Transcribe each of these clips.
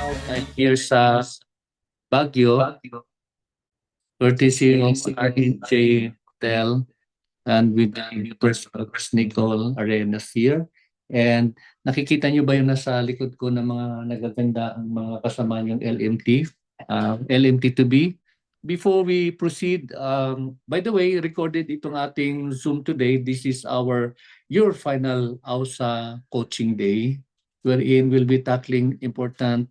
I'm here sa Baguio, courtesy of RNJ Hotel, and with the personal Nicole Arenas here. And nakikita niyo ba yung nasa likod ko ng mga nagaganda ang mga kasama yung LMT, LMT to be. Before we proceed, by the way, recorded itong ating Zoom today. This is your final AUSA coaching day, wherein we'll be tackling important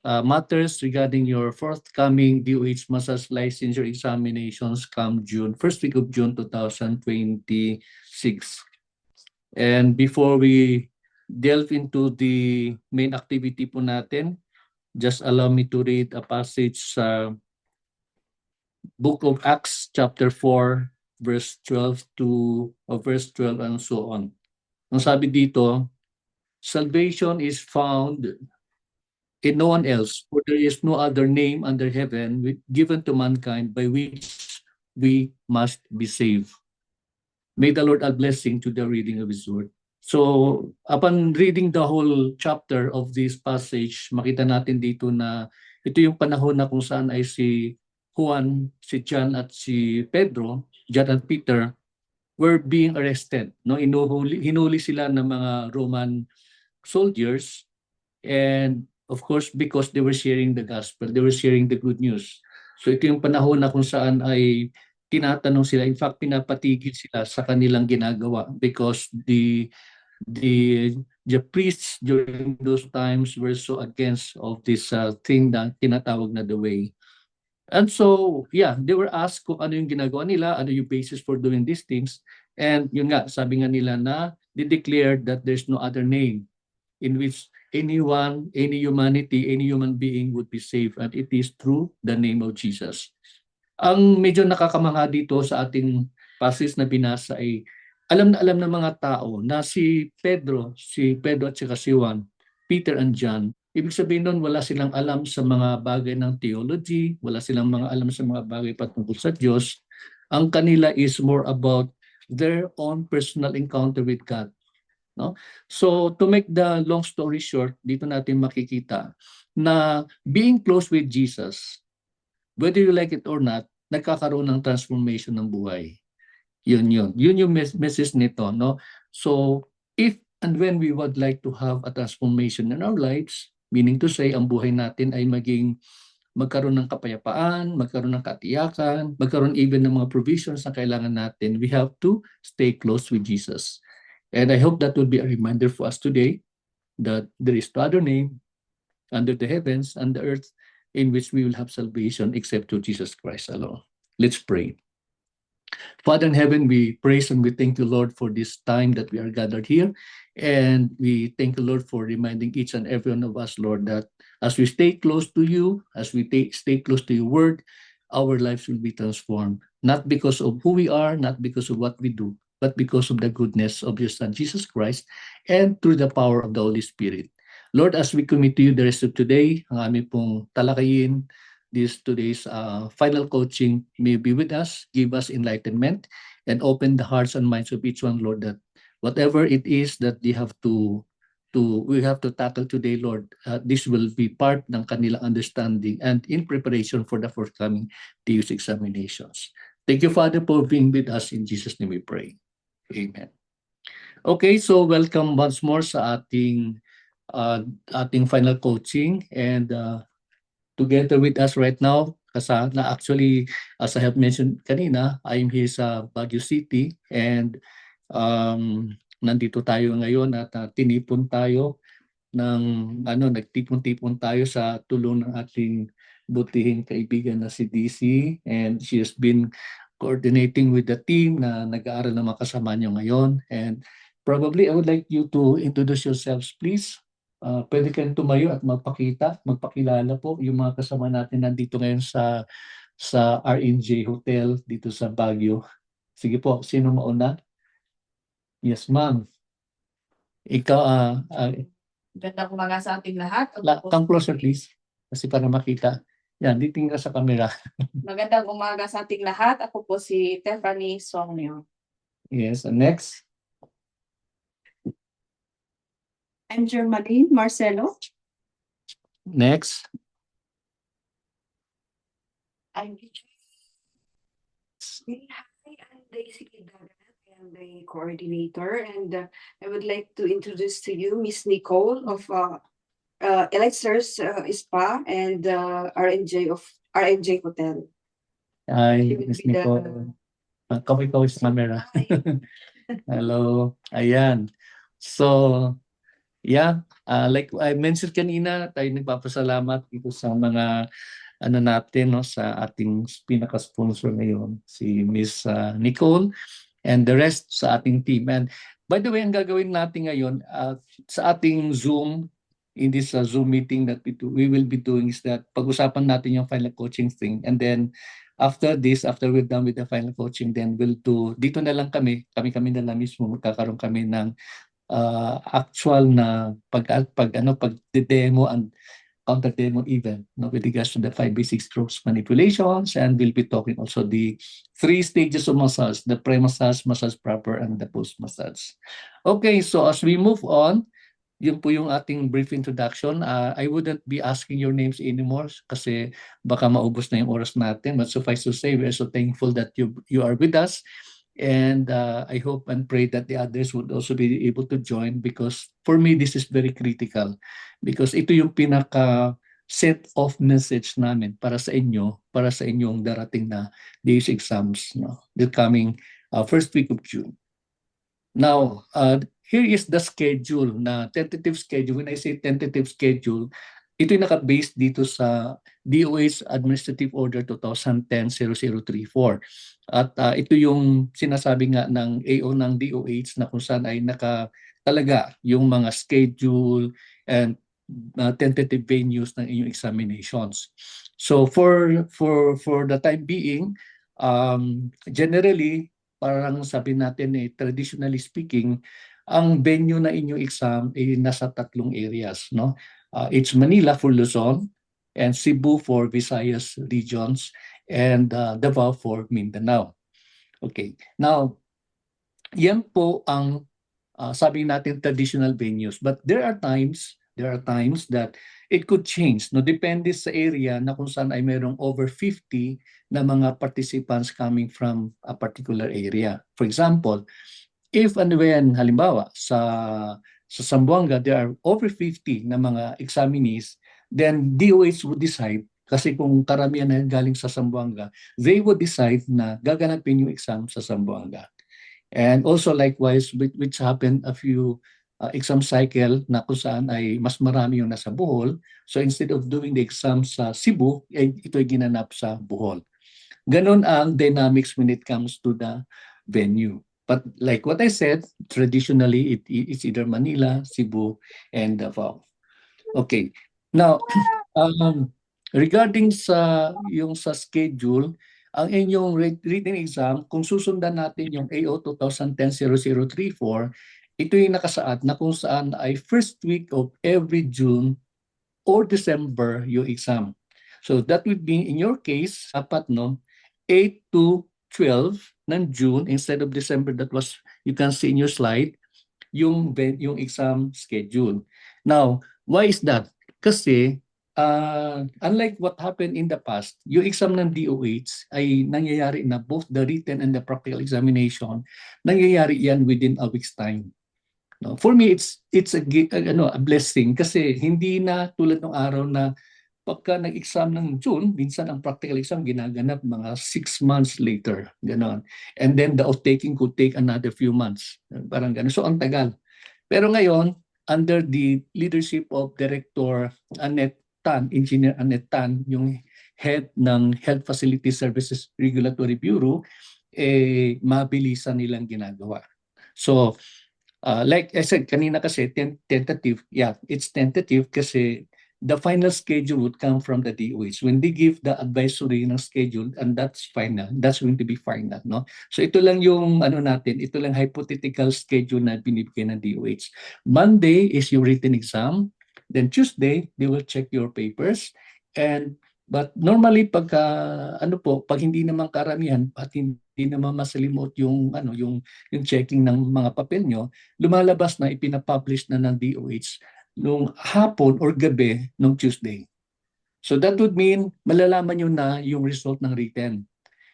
matters regarding your forthcoming DOH massage licensure examinations come first week of June 2026. And before we delve into the main activity po natin, just allow me to read a passage sa Book of Acts chapter 4 verse 12 verse 12 and so on. Ang sabi dito, salvation is found in no one else, for there is no other name under heaven given to mankind by which we must be saved. May the Lord add blessing to the reading of His word. So, upon reading the whole chapter of this passage, makita natin dito na ito yung panahon na kung saan ay si Juan, si John at si Pedro, John and Peter, were being arrested. No? Hinuli sila ng mga Roman soldiers, and of course, because they were sharing the gospel, they were sharing the good news. So ito yung panahon na kung saan ay tinatanong sila, in fact, pinapatigil sila sa kanilang ginagawa because the priests during those times were so against of this thing na tinatawag na the way. And so, yeah, they were asked kung ano yung ginagawa nila, ano yung basis for doing these things. And yun nga, sabi nga nila na they declared that there's no other name in which anyone, any humanity, any human being would be saved, and it is through the name of Jesus. Ang medyo nakakamangha dito sa ating passage na binasa ay alam na alam ng mga tao na si Pedro at saka si Juan, Peter and John, ibig sabihin nun wala silang alam sa mga bagay ng theology, wala silang mga alam sa mga bagay patungkol sa Diyos. Ang kanila is more about their own personal encounter with God. No? So to make the long story short, dito natin makikita na being close with Jesus, whether you like it or not, nagkakaroon ng transformation ng buhay. Yun yung message nito. No? So if and when we would like to have a transformation in our lives, meaning to say, ang buhay natin ay magkaroon ng kapayapaan, magkaroon ng katiyakan, magkaroon even ng mga provisions na kailangan natin, we have to stay close with Jesus. And I hope that will be a reminder for us today that there is no other name under the heavens and the earth in which we will have salvation except through Jesus Christ alone. Let's pray. Father in heaven, we praise and we thank you, Lord, for this time that we are gathered here. And we thank you, Lord, for reminding each and every one of us, Lord, that as we stay close to you, as we stay close to your word, our lives will be transformed. Not because of who we are, not because of what we do, but because of the goodness of your Son, Jesus Christ, and through the power of the Holy Spirit. Lord, as we commit to you the rest of today, ang aming pong talakayin, today's final coaching, may be with us, give us enlightenment, and open the hearts and minds of each one, Lord, that whatever it is that we have to tackle today, Lord, this will be part ng kanilang understanding and in preparation for the forthcoming TUS examinations. Thank you, Father, for being with us. In Jesus' name we pray. Amen. Okay, so welcome once more sa ating final coaching, and together with us right now, actually, as I have mentioned kanina, I'm here sa Baguio City, and nandito tayo ngayon at tinipon tayo nagtipon-tipon tayo sa tulong ng ating butihing kaibigan na si DC, and she has been coordinating with the team na nag-aaral ng mga kasama niyo ngayon. And probably I would like you to introduce yourselves, please. Pwede kayong tumayo at magpakilala po yung mga kasama natin nandito ngayon sa RNJ Hotel dito sa Baguio. Sige po, sino mauna? Yes, ma'am. Ikaw, Gandang umaga sa ating lahat. come closer please, kasi para makita. Yan, ditingin ka sa camera. Magandang umaga sa ating lahat. Ako po si Tiffany Songnyo. Yes, and next. I'm Germaline Marcelo. Next. I'm Hi, I'm Daisy Dagat. I am the coordinator, and I would like to introduce to you Miss Nicole of Elixir's Spa and RNJ Hotel. Hi, She will Miss be the Nicole. Kaway-kaway sa camera. Hi. Hello. Ayan. So, yeah, like I mentioned kanina, tayo nagpapasalamat dito sa mga ano natin, no, sa ating pinaka-sponsor ngayon, si Miss Nicole, and the rest sa ating team. And by the way, ang gagawin natin ngayon sa ating Zoom, in this Zoom meeting that we will be doing, is that pag-usapan natin yung final coaching thing, and then after this, after we're done with the final coaching, then we'll do, dito na lang kami na lang mismo, magkakaroon kami ng actual na pag-demo and counter demo event, no, with regards to the 5 basic strokes manipulations, and we'll be talking also the 3 stages of massage, the pre-massage, massage proper, and the post-massage. Okay, so as we move on, yun po yung ating brief introduction. I wouldn't be asking your names anymore kasi baka maubos na yung oras natin, but suffice to say, we are so thankful that you are with us. And I hope and pray that the others would also be able to join, because for me, this is very critical. Because ito yung pinaka set of message namin para sa inyo, para sa inyong darating na days exams, no, the coming first week of June. Now, here is the schedule, na tentative schedule. When I say tentative schedule, ito yung naka-base dito sa DOH Administrative Order 2010-0034. At ito yung sinasabi nga ng AO ng DOH na kung saan ay talaga yung mga schedule and tentative venues ng inyong examinations. So for the time being, generally, parang sabi natin traditionally speaking, ang venue na inyong exam ay nasa 3 areas, no? It's Manila for Luzon, and Cebu for Visayas regions, and Davao for Mindanao. Okay. Now, yan po ang sabi natin traditional venues, but there are times that it could change, no, depende sa area na kung saan ay mayroong over 50 na mga participants coming from a particular area. For example, if and when halimbawa sa Zamboanga there are over 50 na mga examinees, then DOH would decide, kasi kung karamihan na galing sa Zamboanga, they would decide na gaganapin yung exam sa Zamboanga. And also likewise, which happened a few exam cycle na kung saan ay mas marami yung nasa Bohol. So instead of doing the exam sa Cebu, ito ay ginanap sa Bohol. Ganon ang dynamics when it comes to the venue. But like what I said, traditionally it's either Manila, Cebu, and Davao. Okay. Now, regarding sa schedule, ang inyong written exam, kung susundan natin yung AO 2010-0034, ito yung nakasaad na kung saan ay first week of every June or December yung exam. So that would be, in your case, dapat, no, 8 to 12 ng June instead of December. That was, you can see in your slide, yung exam schedule. Now, why is that? Kasi unlike what happened in the past, yung exam ng DOH ay nangyayari na both the written and the practical examination, nangyayari yan within a week's time. No, for me, it's a blessing, kasi hindi na tulad ng araw na pagka nag-exam ng June, minsan ang practical exam ginaganap mga 6 months later, ganon. And then the oath-taking could take another few months, parang ganon. So ang tagal. Pero ngayon, under the leadership of Director Annette Tan, Engineer Annette Tan, yung head ng Health Facility Services Regulatory Bureau, mabilisan nilang ginagawa. So, like I said kanina kasi, tentative. Yeah, it's tentative kasi the final schedule would come from the DOH. When they give the advisory ng schedule, and that's final, that's going to be final, no? So ito lang yung ito lang hypothetical schedule na binibigay ng DOH. Monday is your written exam, then Tuesday they will check your papers, but normally pag hindi naman karamihan at hindi naman masalimot yung checking ng mga papel nyo, lumalabas na ipinapublish na ng DOH nung hapon or gabi nung Tuesday. So that would mean malalaman nyo na yung result ng written.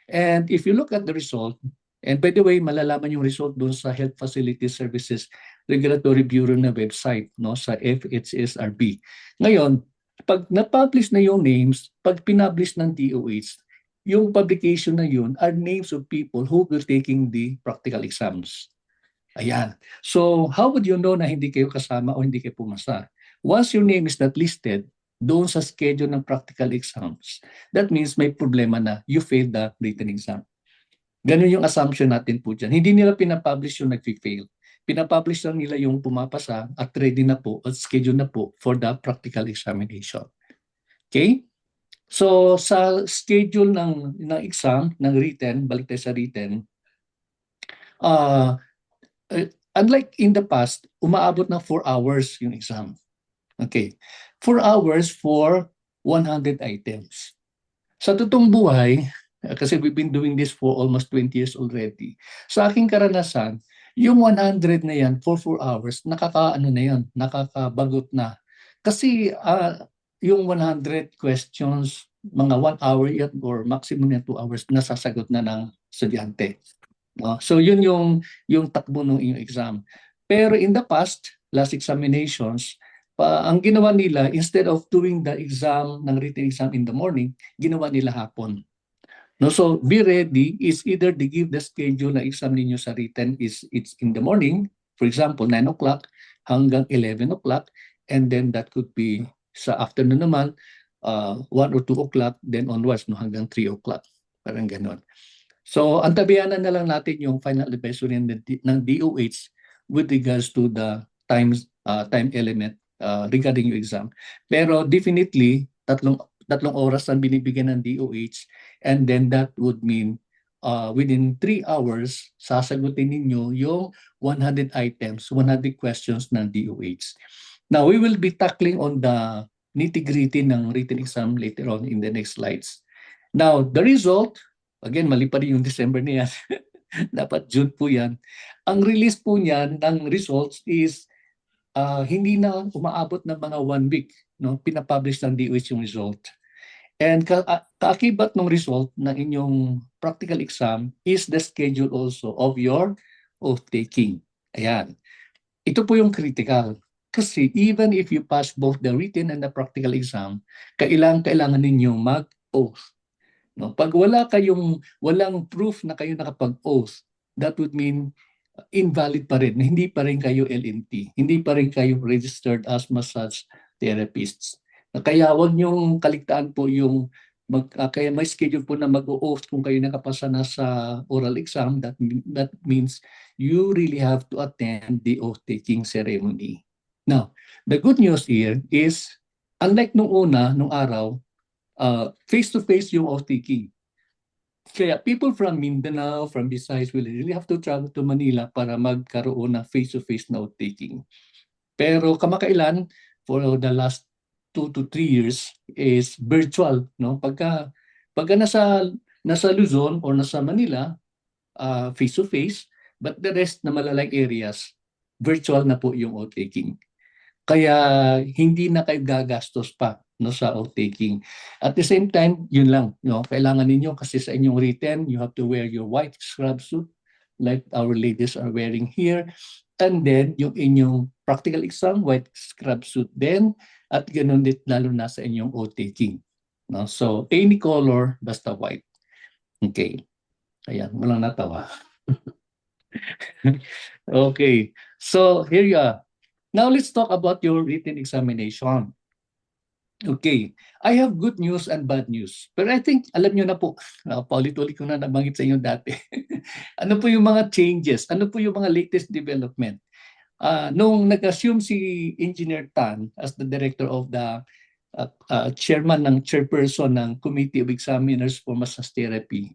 And if you look at the result, and by the way, malalaman yung result doon sa Health Facility Services Regulatory Bureau na website, no, sa FHSRB. Ngayon, pag na-publish na yung names, pag pinublish ng DOH, yung publication na yun are names of people who will taking the practical exams. Ayan. So, how would you know na hindi kayo kasama o hindi kayo pumasa? Once your name is not listed doon sa schedule ng practical exams, that means may problema na you failed the written exam. Ganun yung assumption natin po dyan. Hindi nila pinapublish yung nag-fail. Pinapublish lang nila yung pumapasa at ready na po at schedule na po for the practical examination. Okay? So, sa schedule ng exam, ng written, balik tayo sa written, unlike in the past, umaabot ng 4 hours yung exam. Okay. 4 hours for 100 items. Sa totoong buhay, kasi we've been doing this for almost 20 years already, sa aking karanasan, yung 100 na yan for 4 hours, nakakabagot na. Kasi yung 100 questions, mga 1 hour yan or maximum yan 2 hours, nasasagot na ng estudyante. So yun yung takbo ng iyong exam. Pero in the past, last examinations, ang ginawa nila, instead of doing the exam, ng written exam in the morning, ginawa nila hapon. No, so be ready is either they give the schedule na exam ninyo sa written it's in the morning, for example, 9 o'clock hanggang 11 o'clock, and then that could be sa afternoon naman, 1 or 2 o'clock, then onwards, no, hanggang 3 o'clock. Parang ganon. So, antabayanan na lang natin yung final advisory ng DOH with regards to the time element regarding your exam. Pero definitely, tatlong oras ang binibigyan ng DOH, and then that would mean within 3 hours, sasagutin ninyo yung 100 items, 100 questions ng DOH. Now, we will be tackling on the nitty-gritty ng written exam later on in the next slides. Now, the result, again, mali pa rin yung December na yan. Dapat June po yan. Ang release po niyan ng results is hindi na umaabot ng mga 1 week. No? Pinapublish ng DOH yung result. And kaakibat ng result ng inyong practical exam is the schedule also of your oath taking. Ayan. Ito po yung critical. Kasi even if you pass both the written and the practical exam, kailangan ninyong mag-oath. No? Pag walang proof na kayo nakapag-oath, that would mean invalid pa rin. Hindi pa rin kayo LNT. Hindi pa rin kayo registered as massage therapists. Kaya huwag niyong kaligtaan po yung kaya may schedule po na mag-oath kung kayo nakapasa na sa oral exam. That means you really have to attend the oath-taking ceremony. Now, the good news here is, unlike nung araw, face-to-face yung oath-taking. Kaya people from Mindanao, from Visayas will really have to travel to Manila para magkaroon ng face-to-face na oath-taking. Pero kamakailan, for the last 2 to 3 years is virtual, no? Pagka nasa Luzon or nasa Manila, face to face, but the rest na malalayong areas, virtual na po yung oath-taking. Kaya hindi na kayo gagastos pa, no, sa oath-taking. At the same time, yun lang, no? Kailangan ninyo kasi sa inyong written, you have to wear your white scrub suit like our ladies are wearing here. And then, yung inyong practical exam, white scrub suit din, at ganun din lalo na sa inyong oath-taking. No? So, any color, basta white. Okay. Ayan, walang natawa. Okay. So, here you are. Now, let's talk about your written examination. Okay. I have good news and bad news. Pero I think, alam nyo na po, paulit-ulit ko na nabanggit sa inyo dati. Ano po yung mga changes? Ano po yung mga latest development? Nung nag-assume si Engineer Tan as the director of the chairperson ng Committee of Examiners for Massage Therapy,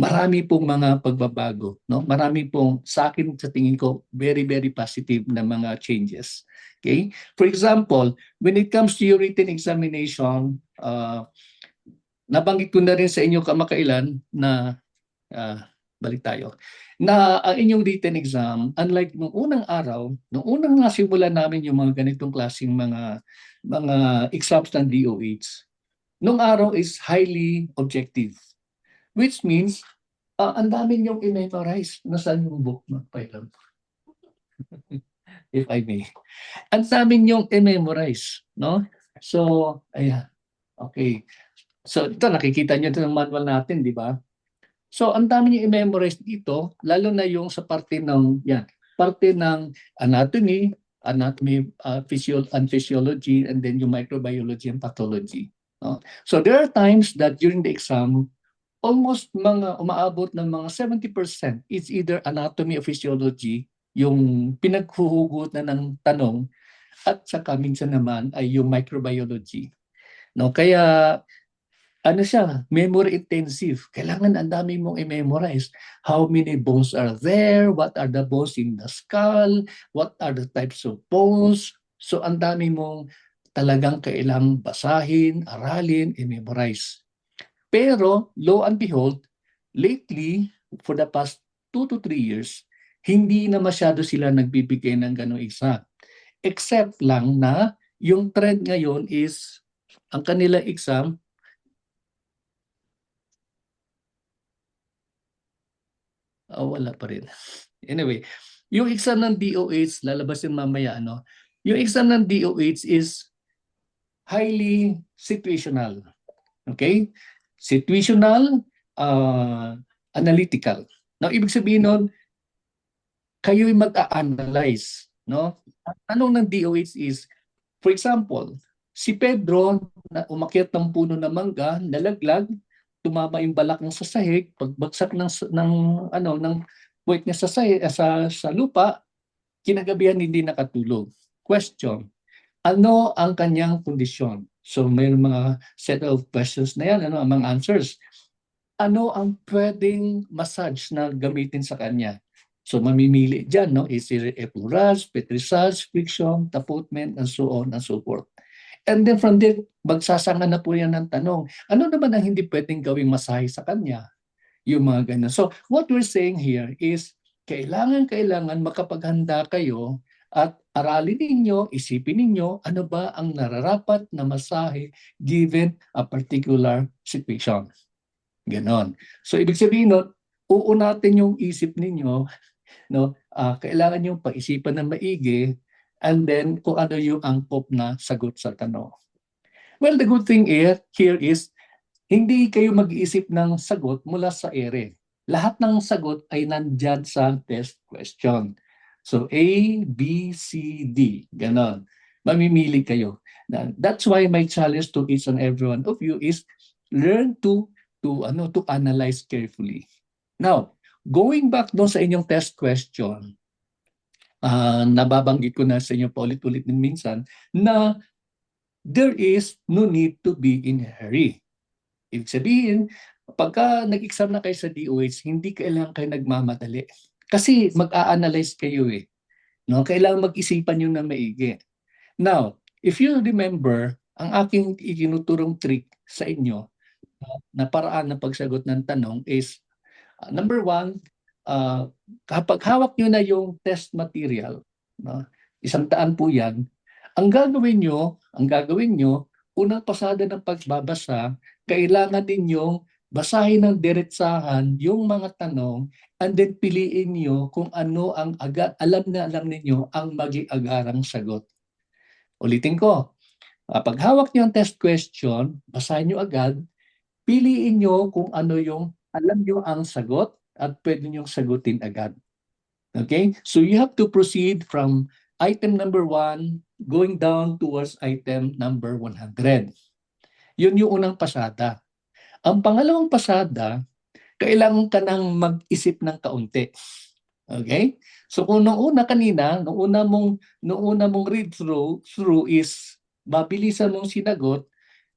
marami pong mga pagbabago, no? Marami pong, sa akin sa tingin ko, very, very positive na mga changes. Okay? For example, when it comes to your written examination, nabanggit ko na rin sa inyo kamakailan na balik tayo. Na ang inyong written exam, unlike nung unang araw, nung unang nasimulan namin yung mga ganitong klaseng mga exams ng DOH, nung araw is highly objective. Which means, ang dami niyong i-memorize. Nasaan yung book? Magpailan. If I may. Ang dami niyong i-memorize. No? So, ayan. Okay. So, ito nakikita niyo ito ng manual natin, di ba? So, ang dami niyo i-memorize dito, lalo na yung sa parte ng, parte ng anatomy, and physiology, and then yung microbiology and pathology. No? So, there are times that during the exam, almost umaabot ng mga 70% is either anatomy or physiology, yung pinaghuhugutan ng tanong, at saka minsan naman ay yung microbiology. No, kaya ano siya, memory intensive. Kailangan ang dami mong i-memorize. How many bones are there? What are the bones in the skull? What are the types of bones? So ang dami mong talagang kailangang basahin, aralin, i-memorize. Pero, lo and behold, lately, for the past 2 to 3 years, hindi na masyado sila nagbibigay ng ganong isa. Except lang na yung trend ngayon is, ang kanila exam, wala pa rin. Anyway, yung exam ng DOH, lalabas yung mamaya, yung exam ng DOH is highly situational. Okay? Situational, analytical. Now, ibig sabihin nun, kayo'y mag-a-analyze. No? Ang tanong ng DOH is, for example, si Pedro na umakyat ng puno ng mangga, nalaglag, tumama yung balak ng sasahig, pagbagsak ng puwet niya sa lupa, kinagabihan hindi nakatulog. Question, ano ang kanyang kondisyon? So may mga set of questions na yan, ang mga answers. Ano ang pwedeng massage na gamitin sa kanya? So mamimili dyan, is it epluraz, petrisage, friction, tapotment, and so on and so forth. And then from there, magsasanga na po yan ng tanong, ano naman ang hindi pwedeng gawing masahe sa kanya? Yung mga ganyan. So what we're saying here is, kailangan makapaghanda kayo at aralin ninyo, isipin ninyo, ano ba ang nararapat na masahe given a particular situation. Ganon. So ibig sabihin nun, uunatin yung isip ninyo, kailangan yung pag-isipan ng maigi, and then kung ano yung angkop na sagot sa tanong. Well, the good thing here is, hindi kayo mag-iisip ng sagot mula sa ere. Lahat ng sagot ay nandyan sa test question. So A, B, C, D. Ganon. Mamimili kayo. That's why my challenge to each and every one of you is learn to analyze carefully. Now, going back doon sa inyong test question, nababanggit ko na sa inyo paulit-ulit din minsan, na there is no need to be in a hurry. Ibig sabihin, pagka nag-exam na kayo sa DOH, hindi kailangan kayo nagmamadali. Kasi mag-a-analyze kayo eh. Kailangan mag-isipan nyo na maigi. Now, if you remember, ang aking ikinuturong trick sa inyo na paraan ng pagsagot ng tanong is, number 1, kapag hawak nyo na yung test material, 100 po yan, ang gagawin nyo, unang pasada ng pagbabasa, kailangan ninyong basahin ng diretsahan yung mga tanong, and then piliin nyo kung ano ang alam ninyo ang mag-iagarang sagot. Ulitin ko, kapag hawak nyo ang test question, basahin nyo agad, piliin nyo kung ano yung alam nyo ang sagot at pwede nyo sagutin agad. Okay? So you have to proceed from item number 1 going down towards item number 100. Yun yung unang pasada. Ang pangalawang pasada, kailangan ka nang mag-isip ng kaunti. Okay? So kung nung una mong read through is mabilisan mong sinagot,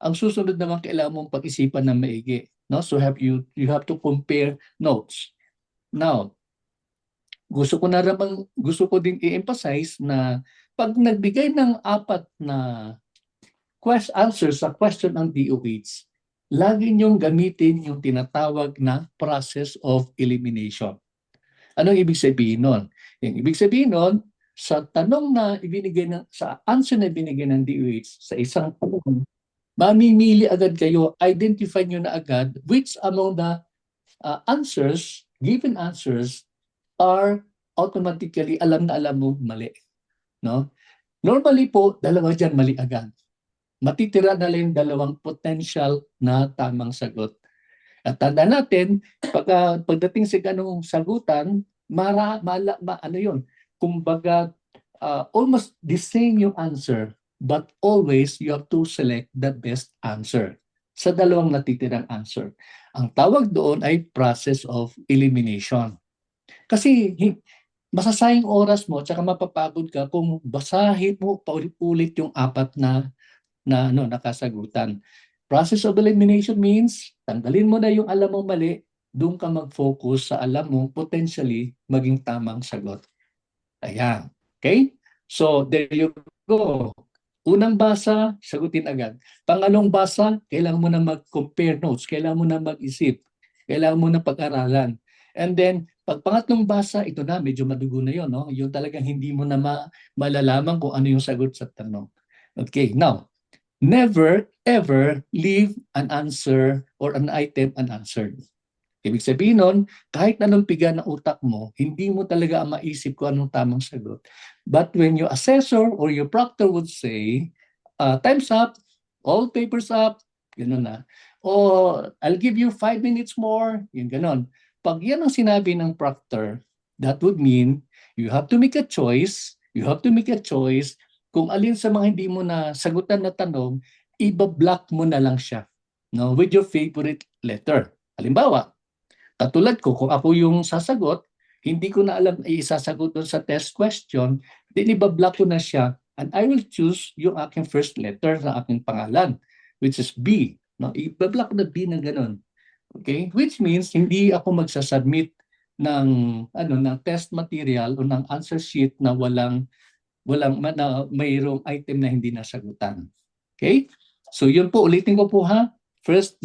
ang susunod naman kailangan mong pag-isipan ng maigi. So you have to compare notes. Now, gusto ko din i-emphasize na pag nagbigay ng 4 na answers sa question ng DOH, lagi niyong gamitin yung tinatawag na process of elimination. Anong ibig sabihin nun? Yung ibig sabihin nun, sa tanong na ibinigay sa answer na ibinigay ng DOH sa isang tanong, mamimili agad kayo, identify nyo na agad which among the answers, given answers, are automatically alam na alam mo mali. No? Normally po, dalawa dyan mali agad. Matitira na lang dalawang potential na tamang sagot. At tanda natin, pagdating sa ganung sagutan, ano yun? Kumbaga, almost the same yung answer, but always you have to select the best answer sa dalawang natitirang answer. Ang tawag doon ay process of elimination. Kasi masasayang oras mo at mapapagod ka kung basahin mo paulit-ulit yung apat na nakasagutan. Process of elimination means tanggalin mo na yung alam mong mali, doon ka mag-focus sa alam mo potentially maging tamang sagot. Ayan. Okay? So, there you go. Unang basa, sagutin agad. Pangalong basa, kailangan mo na mag-compare notes, kailangan mo na mag-isip, kailangan mo na pag-aralan. And then, pag pangatlong basa, ito na, medyo madugo na yun, no? Yung talagang hindi mo na malalaman kung ano yung sagot sa tanong. Okay, now, never ever leave an answer or an item unanswered. Ibig sabihin nun, kahit anong piga ng utak mo, hindi mo talaga maisip kung anong tamang sagot. But when your assessor or your proctor would say, time's up, all papers up, gano'n na. O I'll give you 5 minutes more, yun gano'n. Pag yan ang sinabi ng proctor, that would mean you have to make a choice, kung alin sa mga hindi mo na sagutan na tanong, iba-block mo na lang siya, no, with your favorite letter. Halimbawa, katulad ko, kung ako yung sasagot, hindi ko na alam isasagot doon sa test question, then iba-block ko na siya and I will choose yung aking first letter sa aking pangalan, which is B. No? Iba-block ko na B na ganun. Okay? Which means hindi ako magsasubmit ng test material o ng answer sheet na mayroong item na hindi nasagutan. Okay? So yun po, ulitin ko po ha. First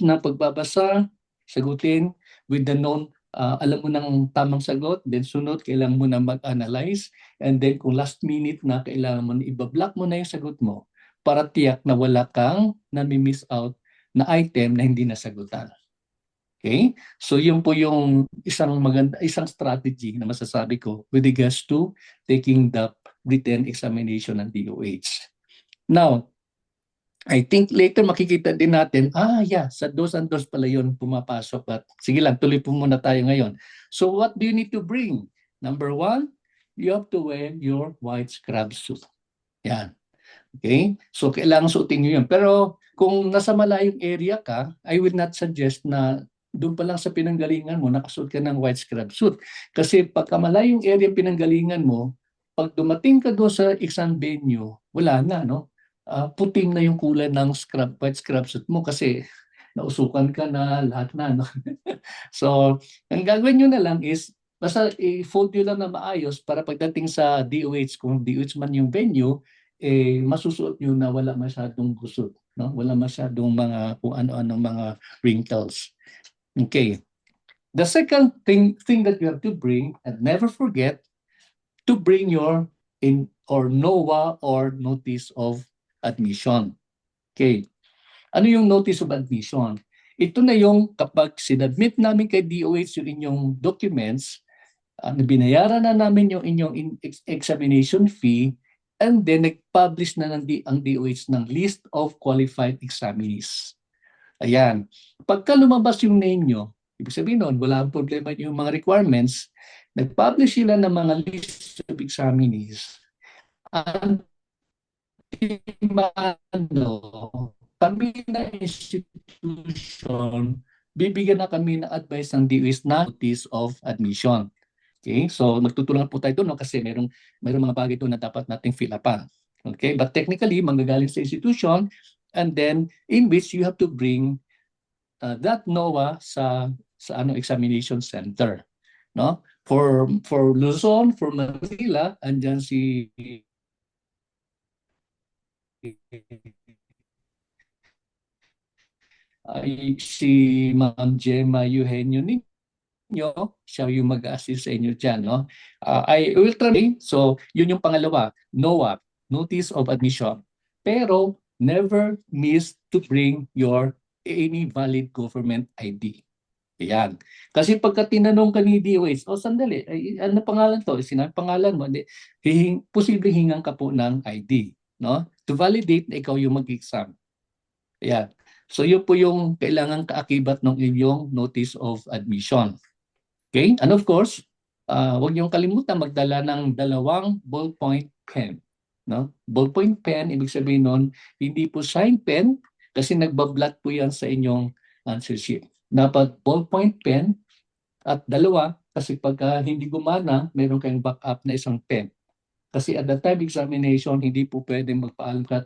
na pagbabasa, sagutin with the known, alam mo ng tamang sagot, then sunod, kailangan mo na mag-analyze, and then kung last minute na kailangan mo na ibablock mo na yung sagot mo para tiyak na wala kang nami-miss out na item na hindi nasagutan. Okay? So yun po yung isang strategy na masasabi ko with regards to taking the written examination ng DOH. Now, I think later makikita din natin, sa dos and dos pala yun pumapasok. At sige lang, tuloy po muna tayo ngayon. So what do you need to bring? Number 1, you have to wear your white scrub suit. Yan. Okay? So kailangan suotin nyo yun. Pero kung nasa malayong area ka, I will not suggest na doon pa lang sa pinanggalingan mo, nakasuot ka ng white scrub suit. Kasi pagka malayong area pinanggalingan mo, pag dumating ka doon sa exam venue, wala na, no? Puting na yung kulay ng white scrub suit mo kasi nausukan ka na, lahat na. No? So, ang gagawin nyo na lang is, basta i-fold nyo lang na maayos para pagdating sa DOH, kung DOH man yung venue, masusuot nyo na wala masyadong gusot. No? Wala masyadong kung ano-anong mga wrinkles. Okay. The second thing that you have to bring, and never forget, to bring your NOVA or notice of admission. Okay. Ano yung notice of admission? Ito na yung kapag sinadmit namin kay DOH yung inyong documents, binayaran na namin yung inyong examination fee, and then nag-publish na ang DOH ng list of qualified examinees. Ayan. Pagka lumabas yung name nyo, ibig sabihin nun, wala ang problema yung mga requirements, nag-publish sila ng mga list of examinees. Kami na institution, bibigyan na kami ng advice ng DOH na notice of admission. Okay? So, magtutulungan po tayo doon, no? Kasi mayroong mga bagay doon na dapat nating fill upan. Okay? But technically, manggagaling sa institution, and then in which you have to bring that NOVA sa examination center, no? For Luzon, for Manila, andyan si ay si Ma'am Gemma Eugenio ninyo, siya yung mag-assist sa inyo dyan, no? I will try. So, yun yung pangalawa, NOA, Notice of Admission. Pero, never miss to bring your any valid government ID. Ayan. Kasi pagka tinanong ka ni DOH, sandali, ay, ano pangalan to? Sinabi pangalan mo, hindi, posibleng hingan ka po ng ID, no? To validate na ikaw yung mag-exam. Ayan. So yun po yung kailangan kaakibat ng inyong notice of admission. Okay? And of course, huwag niyong kalimutan magdala ng 2 ballpoint pen. No? Ballpoint pen, ibig sabihin nun, hindi po sign pen kasi nagbablat po yan sa inyong answer sheet. Dapat ballpoint pen at 2 kasi pagka hindi gumana, meron kayong backup na isang pen. Kasi at the time examination, hindi po pwedeng magpaalkat,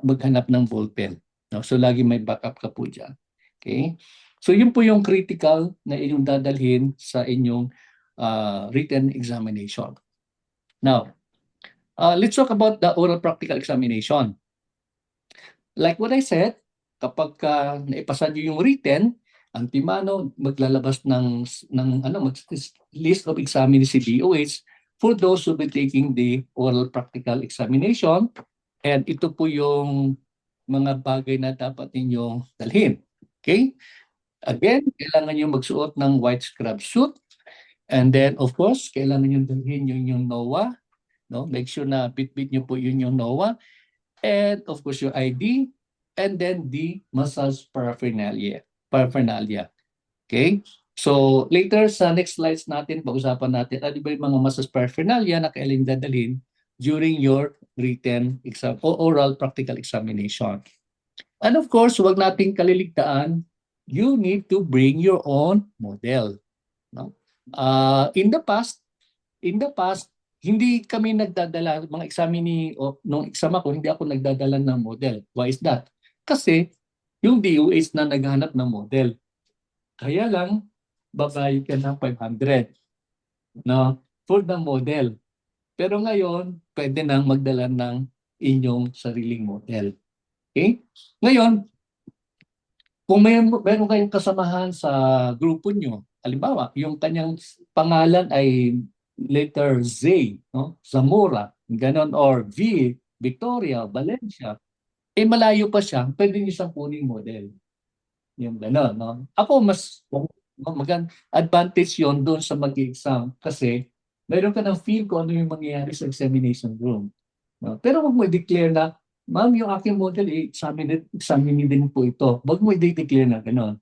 maghanap ng ballpen. No? So lagi may backup ka po dyan. Okay? So yun po yung critical na inyong dadalhin sa inyong written examination. Now, let's talk about the oral practical examination. Like what I said, kapag naipasa nyo yung written, ang timano maglalabas ng list of examinees si DOH for those who will be taking the oral practical examination. And ito po yung mga bagay na dapat ninyong dalhin. Okay? Again, kailangan nyo magsuot ng white scrub suit. And then, of course, kailangan nyo dalhin yung NOA. No? Make sure na bit-bit nyo po yun yung NOA. And, of course, your ID. And then the massage paraphernalia. Okay? So, later sa next slides natin, pag-usapan natin, ano ba yung mga massage paraphernalia na kailangan dadalhin during your written exam o oral practical examination. And of course, huwag nating kaliligtaan, you need to bring your own model. No? In the past, hindi kami nagdadala, mga examinee, nung exam ako, hindi ako nagdadala ng model. Why is that? Kasi yung DOH na naghanap ng model. Kaya lang, babayad ka ng 500 no, for the model. Pero ngayon, pwede nang magdala ng inyong sariling model. Okay? Ngayon, kung meron kayong kasamahan sa grupo nyo, halimbawa, yung kanyang pangalan ay letter Z, no? Zamora, ganon, or V, Victoria, Valencia, malayo pa siya, pwede nyo siyang kuning model. Yung ganon, no? Ako, mas advantage yon doon sa mag-exam kasi meron ka ng feel kung ano yung mangyayari sa examination room. No? Pero wag mo i-declare na, ma'am, yung aking model, examine din po ito. Wag mo i-declare na gano'n.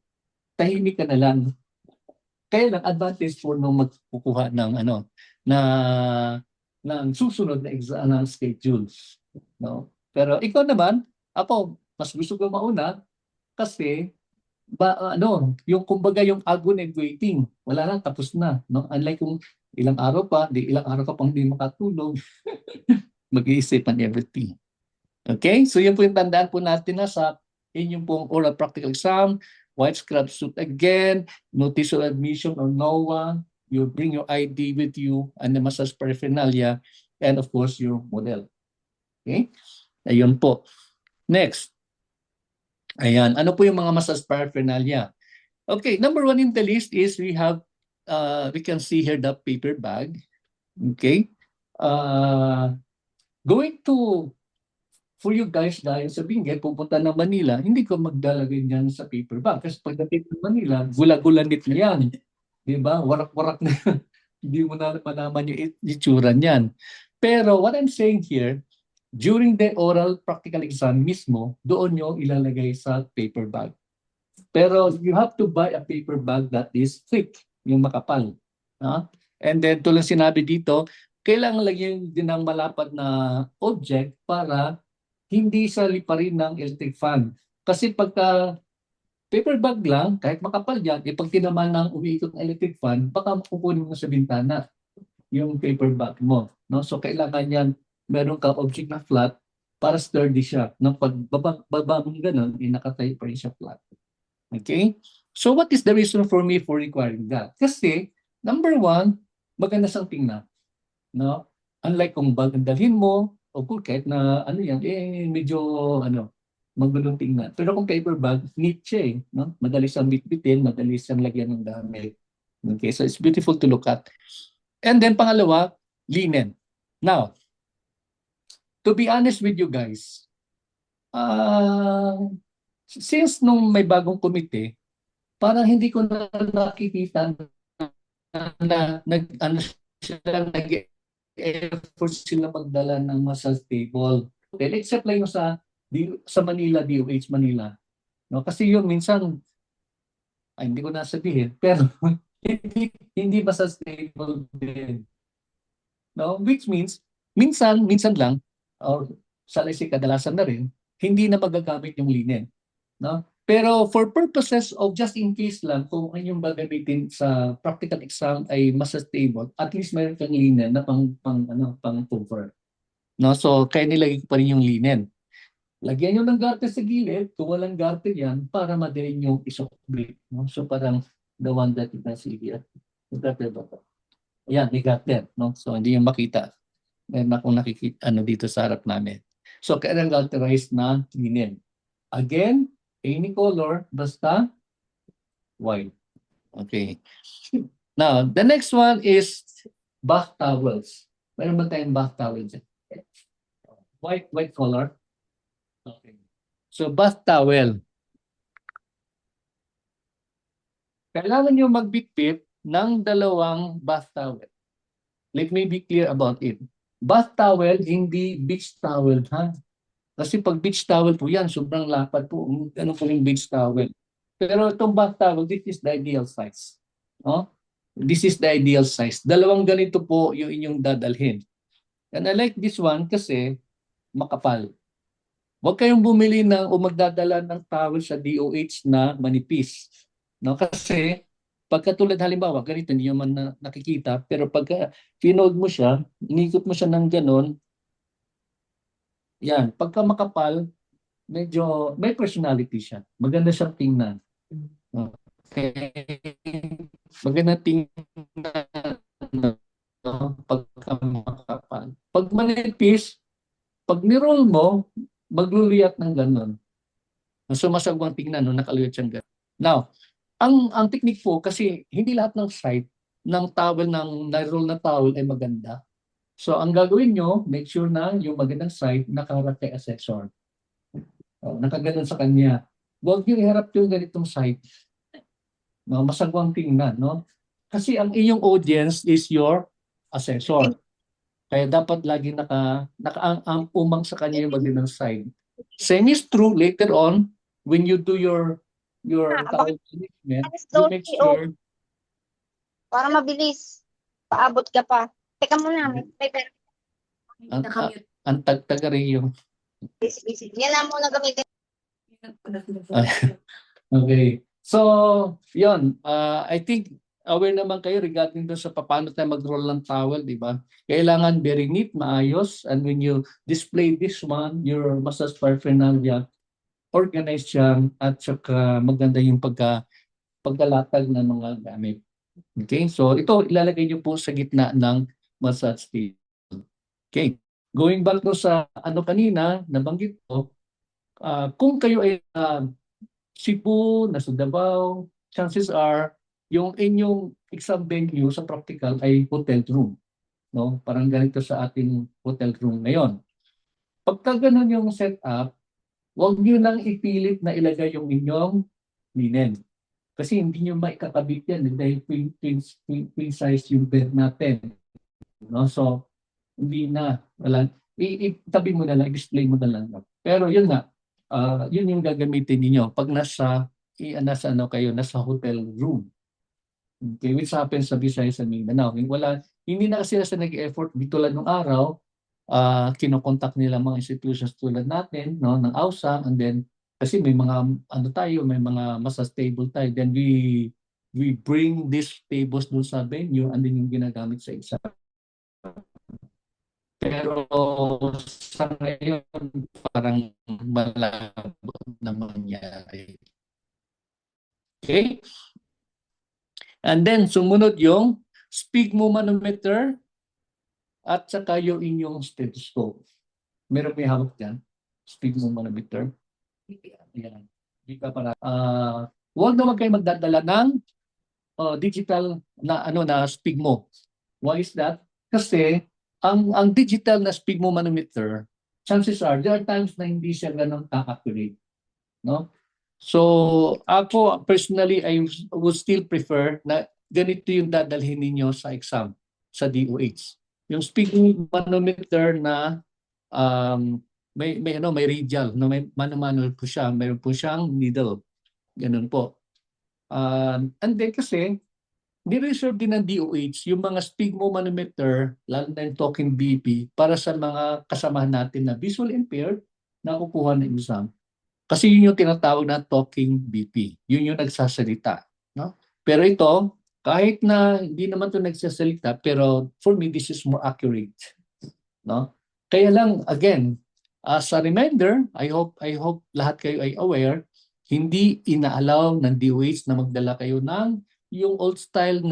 Tahimik ka na lang. Kaya lang, advantage for nung magkukuha ng ng susunod na exam ng schedules. No? Pero ikaw naman, ako, mas gusto ko mauna kasi yung kumbaga yung agony and waiting, wala na, tapos na. No? Unlike kung ilang araw ka pang hindi makatulog, mag-iisip and everything. Okay? So yan po yung tandaan po natin na sa inyong pong oral practical exam, white scrub suit again, notice of admission or NOA, you bring your ID with you, and the massage paraphernalia, and of course your model. Okay? Ayun po. Next. Ayan. Ano po yung mga massage paraphernalia? Okay, number 1 in the list is we can see here the paper bag. Okay? Going to, for you guys dahil sabihin ngayon, pupunta na Manila, hindi ko magdalagay niyan sa paper bag. Kasi pagdating ng Manila, gula-gulanit na yan. Di ba? Warak-warak na. Hindi mo na malaman yung itsura niyan. Pero what I'm saying here, during the oral practical exam mismo, doon nyo ilalagay sa paper bag. Pero you have to buy a paper bag that is thick, yung makapal. And then tulad sinabi dito, kailangan lagyan din ng malapad na object para hindi sa liparin ng electric fan. Kasi pagka paper bag lang, kahit makapal yan, pag tinaman ng umiikot ng electric fan, baka makukunin mo sa bintana yung paper bag mo. No? So kailangan yan, meron ka object na flat para sturdy siya. No? Pag baba mong ganun, nakatayo pa rin siya flat. Okay? So what is the reason for me for requiring that? Kasi, number 1, maganda siyang tingnan. No? Unlike kung bag ang dalhin mo, o kahit na medyo magulong tingnan. Pero kung paper bag, neat siya eh, no? Madali siyang bitbitin, madali siyang lagyan ng damit. Okay, so it's beautiful to look at. And then pangalawa, linen. Now, to be honest with you guys, since nung may bagong komite, parang hindi ko na nakikita na nag-ano sila, nag-effort sila magdala ng massage table. Okay, except lang yung sa Manila, DOH Manila. No? Kasi yun minsan, hindi ko nasabihin, pero hindi massage table din. No? Which means, minsan lang, or sa kadalasan na rin, hindi na magagamit yung linen. No? Pero for purposes of just in case lang, kung ang inyong gagamitin sa practical exam ay massage table, at least mayroon kang linen na pang cover. No? So, kaya nilagay ko pa rin yung linen. Lagyan nyo ng garter sa gilid, kung walang garter yan, para madaling yung isukbit. No? So, parang the one that you can see here. Garter ba ito? Ayan, may garter. No? So, hindi yung makita. Meron akong nakikita dito sa harap namin. So, kailangan garterized na linen. Again, any color, basta white. Okay. Now, the next one is bath towels. Meron ba tayong bath towels? White color. Okay. So, bath towel. Kailangan nyo magbitbit ng dalawang bath towel. Let me be clear about it. Bath towel, hindi beach towel, ha? Kasi pag beach towel po yan, sobrang lapad po. Ano po yung beach towel? Pero itong bath towel, this is the ideal size. No? This is the ideal size. Dalawang ganito po yung inyong dadalhin. And I like this one kasi makapal. Huwag kayong bumili o magdadala ng towel sa DOH na manipis. No? Kasi pagkatulad halimbawa, ganito, hindi nyo man nakikita, pero pagka pinold mo siya, inikot mo siya ng ganon, yan, pagka makapal, medyo may personality siya. Maganda siyang tingnan. Okay. Maganda tingnan pagka makapal. Pag manipis, pag niroll mo, magluliyat ng ganon. So masagwang tingnan, nakaluyat siyang ganon. Now, ang technique po, kasi hindi lahat ng site ng towel, ng niroll na towel ay maganda. So ang gagawin nyo, make sure na yung magandang site nakaharap kay assessor. Nakaganon sa kanya. Huwag nyo iharap yung ganitong site. No, masagwang tingnan, no? Kasi ang inyong audience is your assessor. Kaya dapat lagi nakaumang sa kanya yung magandang side. Same is true later on when you do your towel management, you make sure Para mabilis. Paabot ka pa. Teka muna, may paper. ang tagtaga rin yung Yan na muna gamitin. okay. So, yun. I think aware naman kayo regarding doon sa paano tayo mag-roll ng towel, di ba? Kailangan very neat, maayos. And when you display this one, your massage paraphernalia, organized siya at saka maganda yung pagkalatag ng mga gamit. Okay? So, ito ilalagay niyo po sa gitna ng massage table. Okay. Going back to sa kanina, nabanggit ko, kung kayo ay Cebu, nasa Davao, chances are yung inyong exam venue sa practical ay hotel room. No? Parang ganito sa ating hotel room ngayon. Pagka ganun yung setup, huwag nyo nang ipilit na ilagay yung inyong linen. Kasi hindi nyo maikakabit yan dahil twin size yung bed natin. No? So, hindi na. Itabi mo na lang, display mo na lang. Pero yun nga, yun yung gagamitin niyo pag nasa hotel room. Okay, which happens sa Visayas and Mindanao. Hindi na kasi sila nag-effort dito lang nung araw, kinokontak nila mga institutions tulad natin, no, ng AUSA, and then kasi may mga may mga massage table tayo, then we bring these tables dun sa venue and then yung ginagamit sa exam. Pero sa ngayon, parang malabo na mangyari. Okay? And then, sumunod yung sphygmomanometer at saka yung inyong stethoscope. Meron may hawak dyan, sphygmomanometer. Yan. Di ka para huwag naman kayo magdadala ng digital na na Spigmo. Why is that? Kasi ang digital na Spigmo manometer, chances are there are times na hindi siya ganun ka-accurate, no? So ako personally I would still prefer na ganito yung dadalhin ninyo sa exam sa DOH. Yung Spigmo manometer na may radial, no, may mano-mano po siya, mayroon po siyang needle. Ganun po. And then kasi ni-reserve din ng DOH yung mga sphygmomanometer, lalo na yung talking BP, para sa mga kasamahan natin na visual impaired na kukuha ng exam. Kasi yun yung tinatawag na talking BP. Yun yung nagsasalita. No? Pero ito, kahit na hindi naman ito nagsasalita, pero for me, this is more accurate. No? Kaya lang, again, as a reminder, I hope lahat kayo ay aware, hindi inaalaw ng DOH na magdala kayo ng yung old style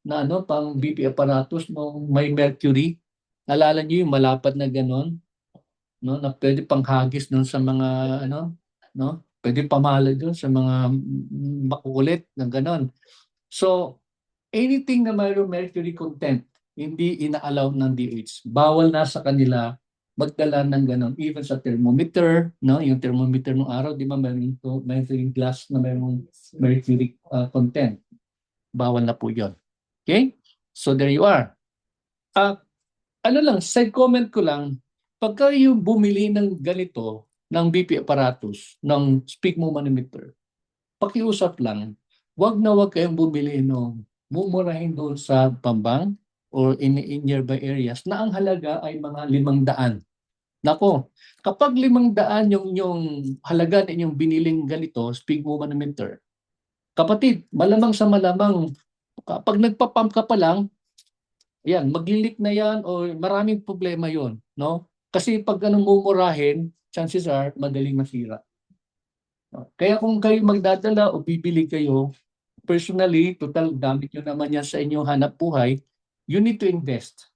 na pang BP apparatus no may mercury. Alala niyo yung malapad na ganon, no, na pwede pang hagis doon sa mga no, pwede pamala doon sa mga makukulit na ganon. So, anything na mayroong mercury content, hindi inaalaw ng DOH. Bawal na sa kanila magdala ng ganon. Even sa thermometer, no, yung thermometer ng araw, di ba mayroong glass na mayroong mercury content. Bawal na po yun. Okay? So there you are. Side comment ko lang, pagka yung bumili ng ganito, ng BP apparatus, ng sphygmomanometer, pakiusap lang, wag kayong bumili ng mumurahin doon sa Pambang or in nearby areas na ang halaga ay mga 500. Nako, kapag 500 yung halaga na inyong biniling ganito, sphygmomanometer, kapatid, malamang sa malamang, kapag nagpa-pump ka pa lang, yan, maglilik na yan o maraming problema yon, no? Kasi pag mumurahin, chances are madaling masira. No? Kaya kung kayo magdadala o bibili kayo, personally, total gamit nyo naman yan sa inyong hanap buhay, you need to invest.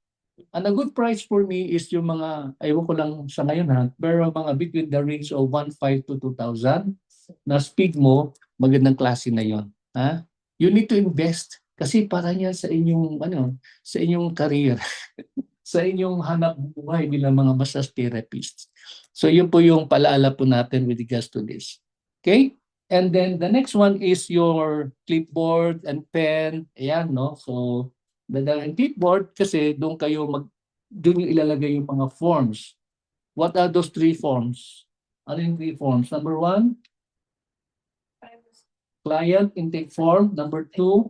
And a good price for me is yung mga, ayaw ko lang sa ngayon ha, pero mga between the range of 1,500 to 2,000 na speed mo, magandang klase na yon. Ha? You need to invest kasi para yan sa inyong sa inyong career, sa inyong hanap buhay bilang mga massage therapists. So yun po yung palaala po natin with regards to this. Okay? And then the next one is your clipboard and pen. Ayan, no? So dadalhin clipboard kasi doon yung ilalagay yung mga forms. What are those 3 forms? Ano yung 3 forms? Number 1, client intake form. Number 2,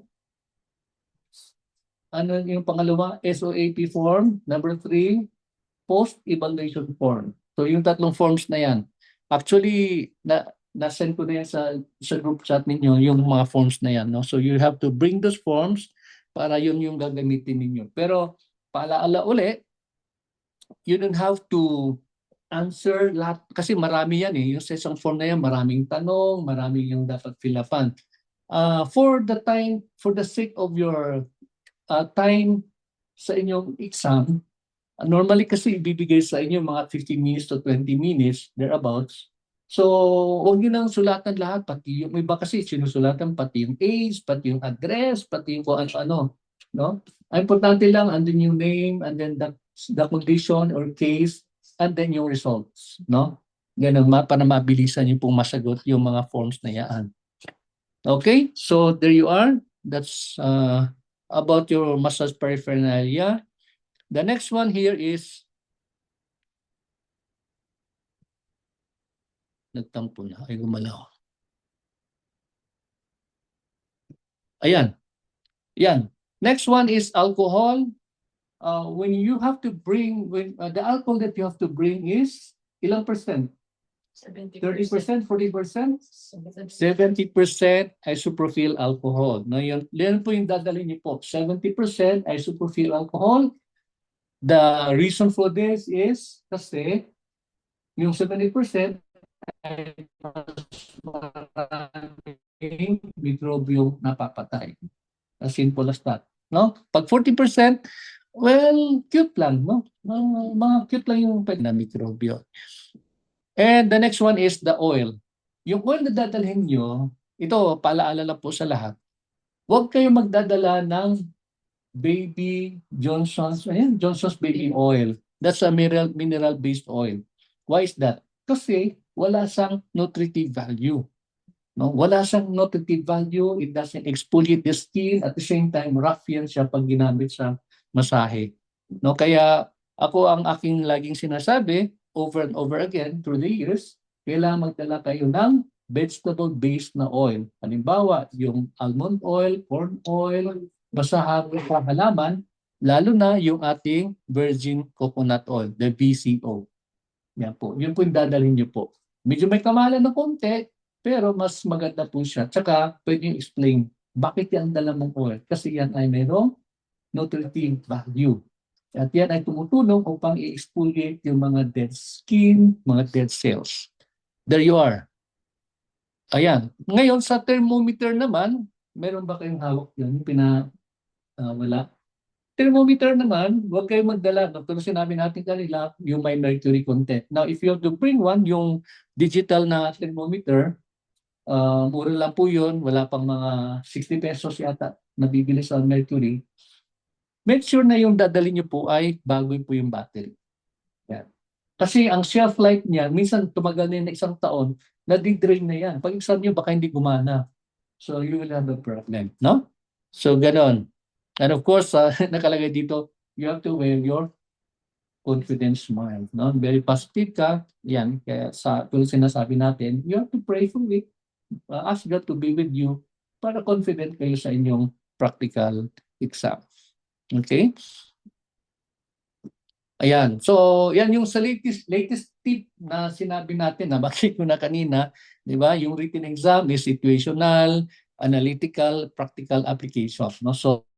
ano yung pangalawa? SOAP form. Number 3, post-evaluation form. So yung 3 forms na yan. Actually, na-send ko na yan sa group chat ninyo, yung mga forms na yan. No? So you have to bring those forms para yun yung gagamitin ninyo. Pero paalaala uli, you don't have to answer lahat. Kasi marami yan eh. Yung sa isang form na yan, maraming tanong, maraming yung dapat fill upan. For the sake of your time sa inyong exam, normally kasi ibibigay sa inyo mga 15 minutes to 20 minutes, thereabouts. So, huwag nyo nang sulatan lahat, pati yung iba kasi sinusulatan pati yung age, pati yung address, pati yung kung ano-ano. No? Ang importante lang, andun yung name, and then the condition or case, and then yung results. No? Ganun, para mabilisan yung pong masagot yung mga forms na yan. Okay, so there you are. That's about your massage paraphernalia. The next one here is nagtampo na. Ay, gumalaw. Ayan. Yan. Next one is alcohol. When you have to bring, the alcohol that you have to bring is ilang percent? 30%, 40%? 70% isopropyl alcohol. No, yan po yung dadalhin niyo po. 70% isopropyl alcohol. The reason for this is kasi yung 70% ay maraming mikrobyo napapatay. As simple as that. No? Pag 40%, well, cute lang. No? Mga cute lang yung na mikrobyo. And the next one is the oil. Yung oil na dadalhin nyo, ito, paalaala lang po sa lahat. Huwag kayo magdadala ng Baby Johnson's, ayan, Johnson's Baby Oil. That's a mineral-based oil. Why is that? Kasi wala siyang nutritive value. No? Wala siyang nutritive value. It doesn't exfoliate the skin. At the same time, rough yan siya pag ginamit sa masahe. No? Kaya ako ang aking laging sinasabi over and over again through the years, kailangan magdala kayo ng vegetable-based na oil. Halimbawa, yung almond oil, corn oil, basta sa halaman, lalo na yung ating virgin coconut oil, the VCO. Yan po. Yun po yung dadalhin nyo po. Medyo may kamahalan ng konti, pero mas maganda po siya. Tsaka, pwede yung explain, bakit yan dala mong oil? Kasi yan ay mayroong nutritive value. At yan ay tumutulong upang i-exfoliate yung mga dead skin, mga dead cells. There you are. Ayan. Ngayon, sa thermometer naman, meron ba kayong hawak yun? Wala. Thermometer naman, huwag kayong magdala. No? Pero sinabi natin kanila, yung may mercury content. Now, if you have to bring one, yung digital na thermometer, mura lang po yun. Wala pang mga 60 pesos yata nabibili sa mercury. Make sure na yung dadali nyo po ay bago po yung battery. Yan. Kasi ang shelf life niya, minsan tumagal na yung isang taon, nadidrain na yan. Pag exam nyo, baka hindi gumana. So, you will have a problem. No? So, ganon. And of course, nakalagay dito, you have to wear your confidence smile. No? Very positive ka. Yan. Kaya kung sinasabi natin, you have to pray for it. Ask God to be with you para confident kayo sa inyong practical exam. Okay? Ayan. So, yan yung sa latest tip na sinabi natin, bakit ko na kanina, di ba? Yung written exam is situational, analytical, practical application. No? So,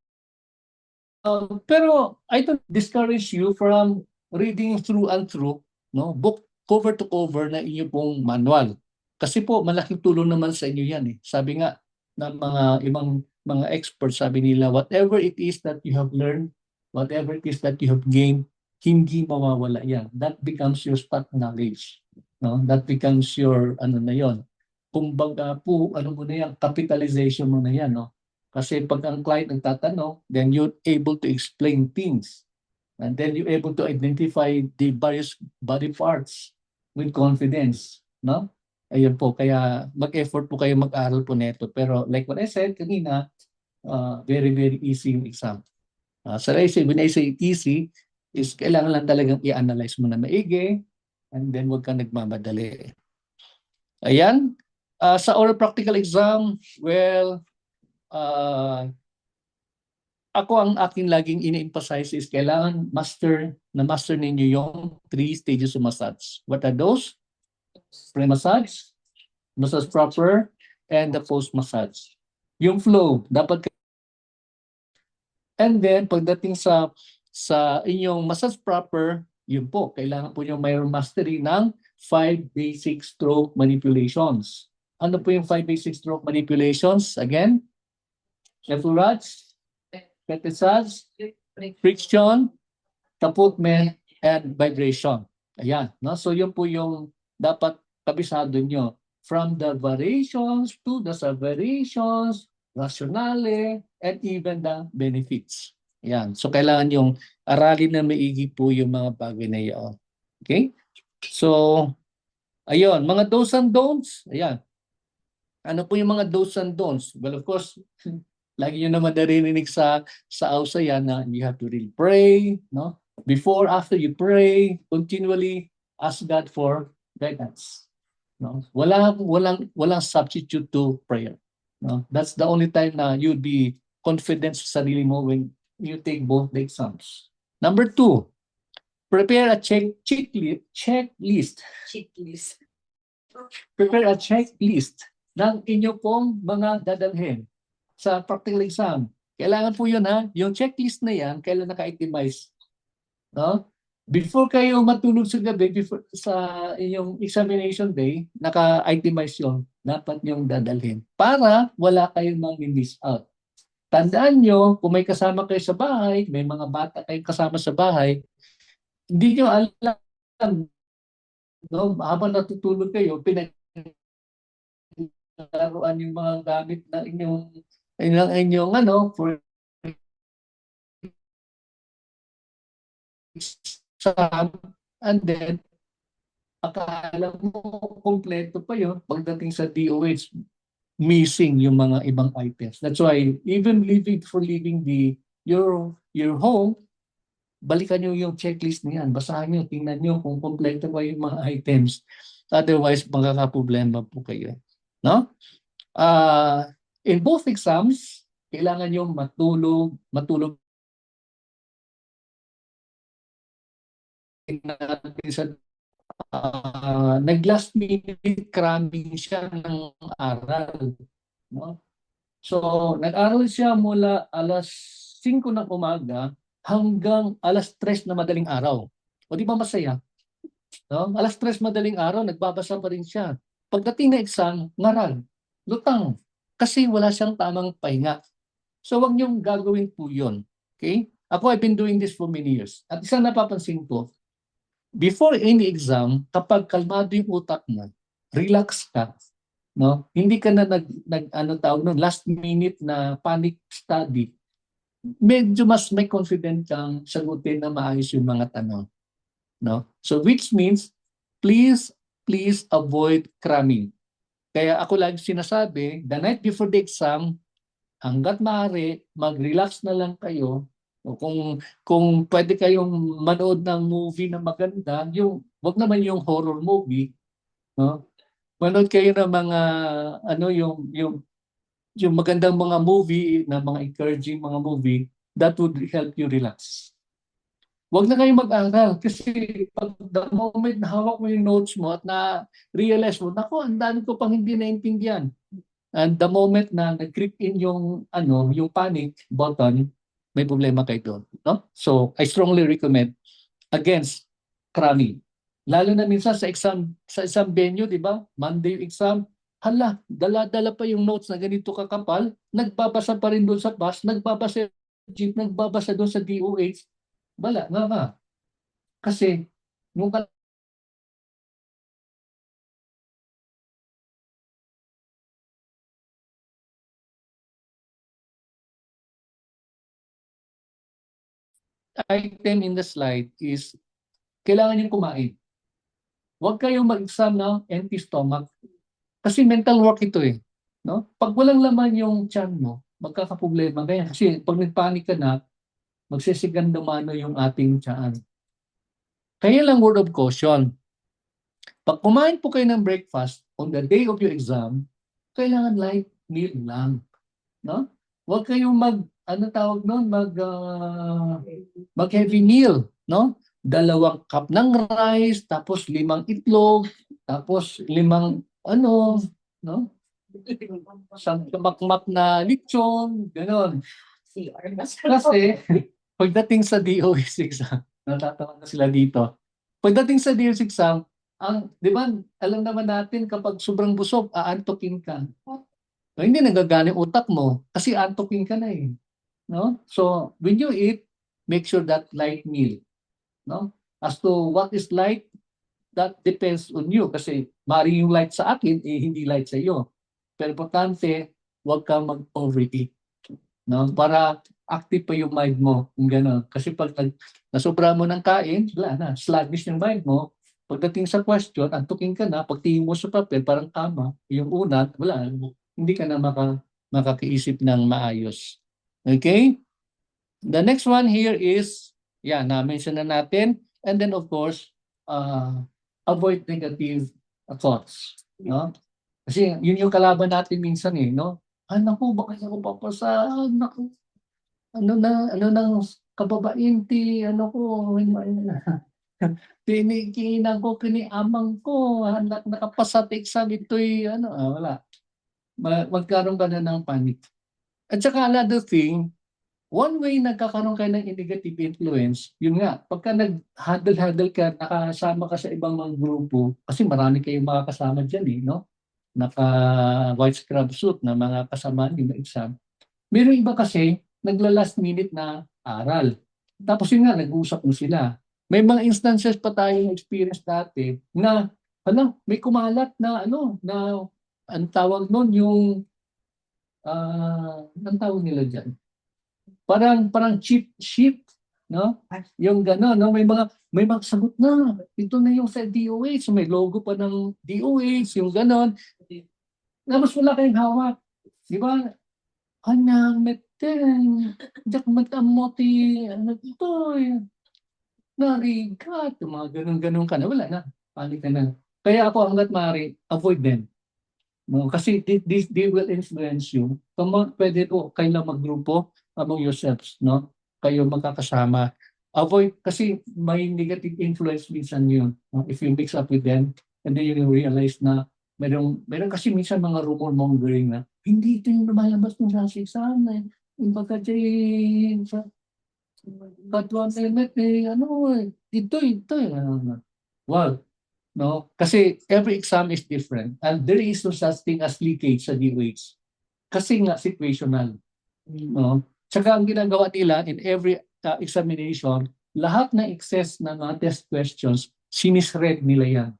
pero I don't discourage you from reading through and through, no, book cover to cover na inyo pong manual. Kasi po malaking tulong naman sa inyo yan eh. Sabi nga ng mga ibang mga experts, sabi nila, whatever it is that you have learned, whatever it is that you have gained, hindi mawawala yan. That becomes your stock knowledge. No? That becomes your ano na yon. Kumbaga po, ano mo na yan, capitalization mo na yan, no? Kasi pag ang client nagtatanong, then you're able to explain things. And then you're able to identify the various body parts with confidence. No? Ayun po, kaya mag-effort po kayo mag-aral po neto. Pero like what I said kanina, very, very easy yung exam. So when I say easy, is kailangan lang talagang i-analyze mo na maigi, and then huwag kang nagmamadali. Ayan. Sa oral practical exam, well, ako ang aking laging ini-emphasize is kailangan master ninyo yung 3 stages of massage. What are those? Pre-massage, massage proper, and the post-massage. Yung flow, dapat. And then, pagdating sa inyong massage proper, yun po, kailangan po yung mayroong mastery ng 5 basic stroke manipulations. Ano po yung 5 basic stroke manipulations? Again, effleurage, petissage, friction, taputment, and vibration. Ayan. No? So yun po yung dapat kabisado nyo. From the variations to the subvariations, rationale, and even the benefits. Ayan. So kailangan yung aralin na maigi po yung mga bagay na iyon. Okay? So, ayun. Mga do's and don'ts. Ayan. Ano po yung mga do's and don'ts? Well, of course, lagi nyo naman narinig sa AUSA yan na you have to really pray, no? Before, after you pray, continually ask God for guidance. No? Walang substitute to prayer. No? That's the only time na you'd be confident sa sarili mo when you take both the exams. Number 2, prepare a checklist. Prepare a checklist ng inyo pong mga dadalhin sa practical exam. Kailangan po yun ha, yung checklist na yan, kailan naka-itemize. No? Before kayo matulog sa gabi, before sa inyong examination day, naka-itemize yun. Dapat yung dadalhin. Para wala kayong mang-miss out. Tandaan nyo, kung may kasama kayo sa bahay, may mga bata kayong kasama sa bahay, hindi nyo alam No? Habang natutulog kayo, laruan yung mga gamit na inyong ano, for exam, and then, akala mo kompleto pa yun, pagdating sa DOH, missing yung mga ibang items. That's why, even leaving your home, balikan nyo yung checklist niyan, basahin nyo, tingnan nyo kung kompleto ba yung mga items. Otherwise, magkakaproblema po kayo. No? In both exams, kailangan yung matulog natin sa nag-last minute cramming siya ng aral. No? So, nag-aral siya mula alas 5 ng umaga hanggang alas 3 na madaling araw. O di ba masaya? No? Alas 3 madaling araw, nagbabasa pa rin siya. Pagdating na exam, ngaral, lutang. Kasi wala siyang tamang pahinga. So wag niyong gagawin po yun. Okay? Ako, I've been doing this for many years. At isang napapansin ko, before any exam, kapag kalmado yung utak mo, relax ka. No? Hindi ka na ano tawag nun, last minute na panic study. Medyo mas may confident kang sagutin na maayos yung mga tanong. No? So which means, please avoid cramming. Kaya ako lagi sinasabi, the night before the exam, hanggat maaari, mag-relax na lang kayo. O kung pwede kayong manood ng movie na maganda, wag naman yung horror movie, no? Manood kayo ng mga ano yung magandang mga movie, na mga encouraging mga movie that would help you relax. Wag na kayong mag-aral kasi pag the moment na hawak mo yung notes mo at na-realize mo, naku, ang dami ko pang hindi naintindihan. And the moment na nag-click in yung panic button, may problema kayo doon. No? So, I strongly recommend against cramming. Lalo na minsan sa exam venue, di ba? Monday yung exam, hala, dala-dala pa yung notes na ganito kakapal, nagbabasa pa rin doon sa bus, nagbabasa sa jeep, nagbabasa doon sa DOH, wala nga. Kasi, nung item in the slide is, kailangan yung kumain. Huwag kayong mag-exam ng empty stomach. Kasi mental work ito eh. No? Pag walang laman yung tiyan mo, magkakaproblema kaya. Kasi pag nagpanik ka na, magsisigan-dumano yung ating tiyan. Kaya lang word of caution. Pag kumain po kayo ng breakfast on the day of your exam, kailangan light meal lang. No? Huwag kayong mag heavy meal, no? 2 cup ng rice, tapos 5 itlog, tapos 5 no? Isang kamakmak na lechon, gano'n. Kasi pagdating sa DOS exam, natatawa na sila dito. Pagdating sa DOS exam, di ba, alam naman natin kapag sobrang busog, aantokin ka. So, hindi nagagana yung utak mo kasi antokin ka na eh. No? So, when you eat, make sure that light meal. No? As to what is light, that depends on you kasi maaaring yung light sa akin, hindi light sa iyo. Pero importante, huwag kang mag-overeat. No? Para active pa yung mind mo. Kung gano'n. Kasi pag nasobra mo ng kain, wala na. Sluggish yung mind mo. Pagdating sa question, antukin ka na, pagtingin mo sa papel, parang tama. Yung una, wala. Hindi ka na makakiisip ng maayos. Okay? The next one here is, na-mention na natin. And then of course, avoid negative thoughts. No? Kasi yun yung kalaban natin minsan eh, no? Naku, baka ako papasa, naku, ano nang kababain ti, ko, tinikinan ko kiniamang ko, nakapasa sa exam, ito'y, wala. Magkaroon ka na ng panic. At saka another thing, one way nagkakaroon kayo ng negative influence, yun nga, pagka nag-huddle ka, nakasama ka sa ibang mga grupo, kasi marami kayong makakasama dyan eh, no? Naka-white scrub suit na mga kasama ng exam. Meron iba kasi, nagla-last minute na aral. Tapos yun nga, nag-uusap mo sila. May mga instances pa tayong experience dati na may kumalat na na ang tawag nun yung ang tawag nila diyan. Parang cheat sheet, no? Yung gano'n, no? May mga sagot na. Ito na yung sa DOH, may logo pa ng DOH, yung gano'n. Tapos wala kayong hawak. Di ba? Anang meten, jak matamoti, ano ito, narigat, yung mga ganun-ganun ka na, wala na, panik ka na. Kaya ako hanggat maaari, avoid them. No? Kasi they will influence you. Pwede po kayo lang maggrupo among yourselves, no? Kayo magkakasama. Avoid, kasi may negative influence minsan yun. No? If you mix up with them, and then you will realize na meron kasi minsan mga rumor mongering na hindi ito yung lumalabas ng sa exam eh. Yung pagka-jail, sa katwa ito, well, no? Kasi every exam is different and there is no such thing as leakage sa DOH. Kasi nga situational, no? Tsaka ang ginagawa nila in every examination, lahat na excess na mga test questions, sinisread nila yan,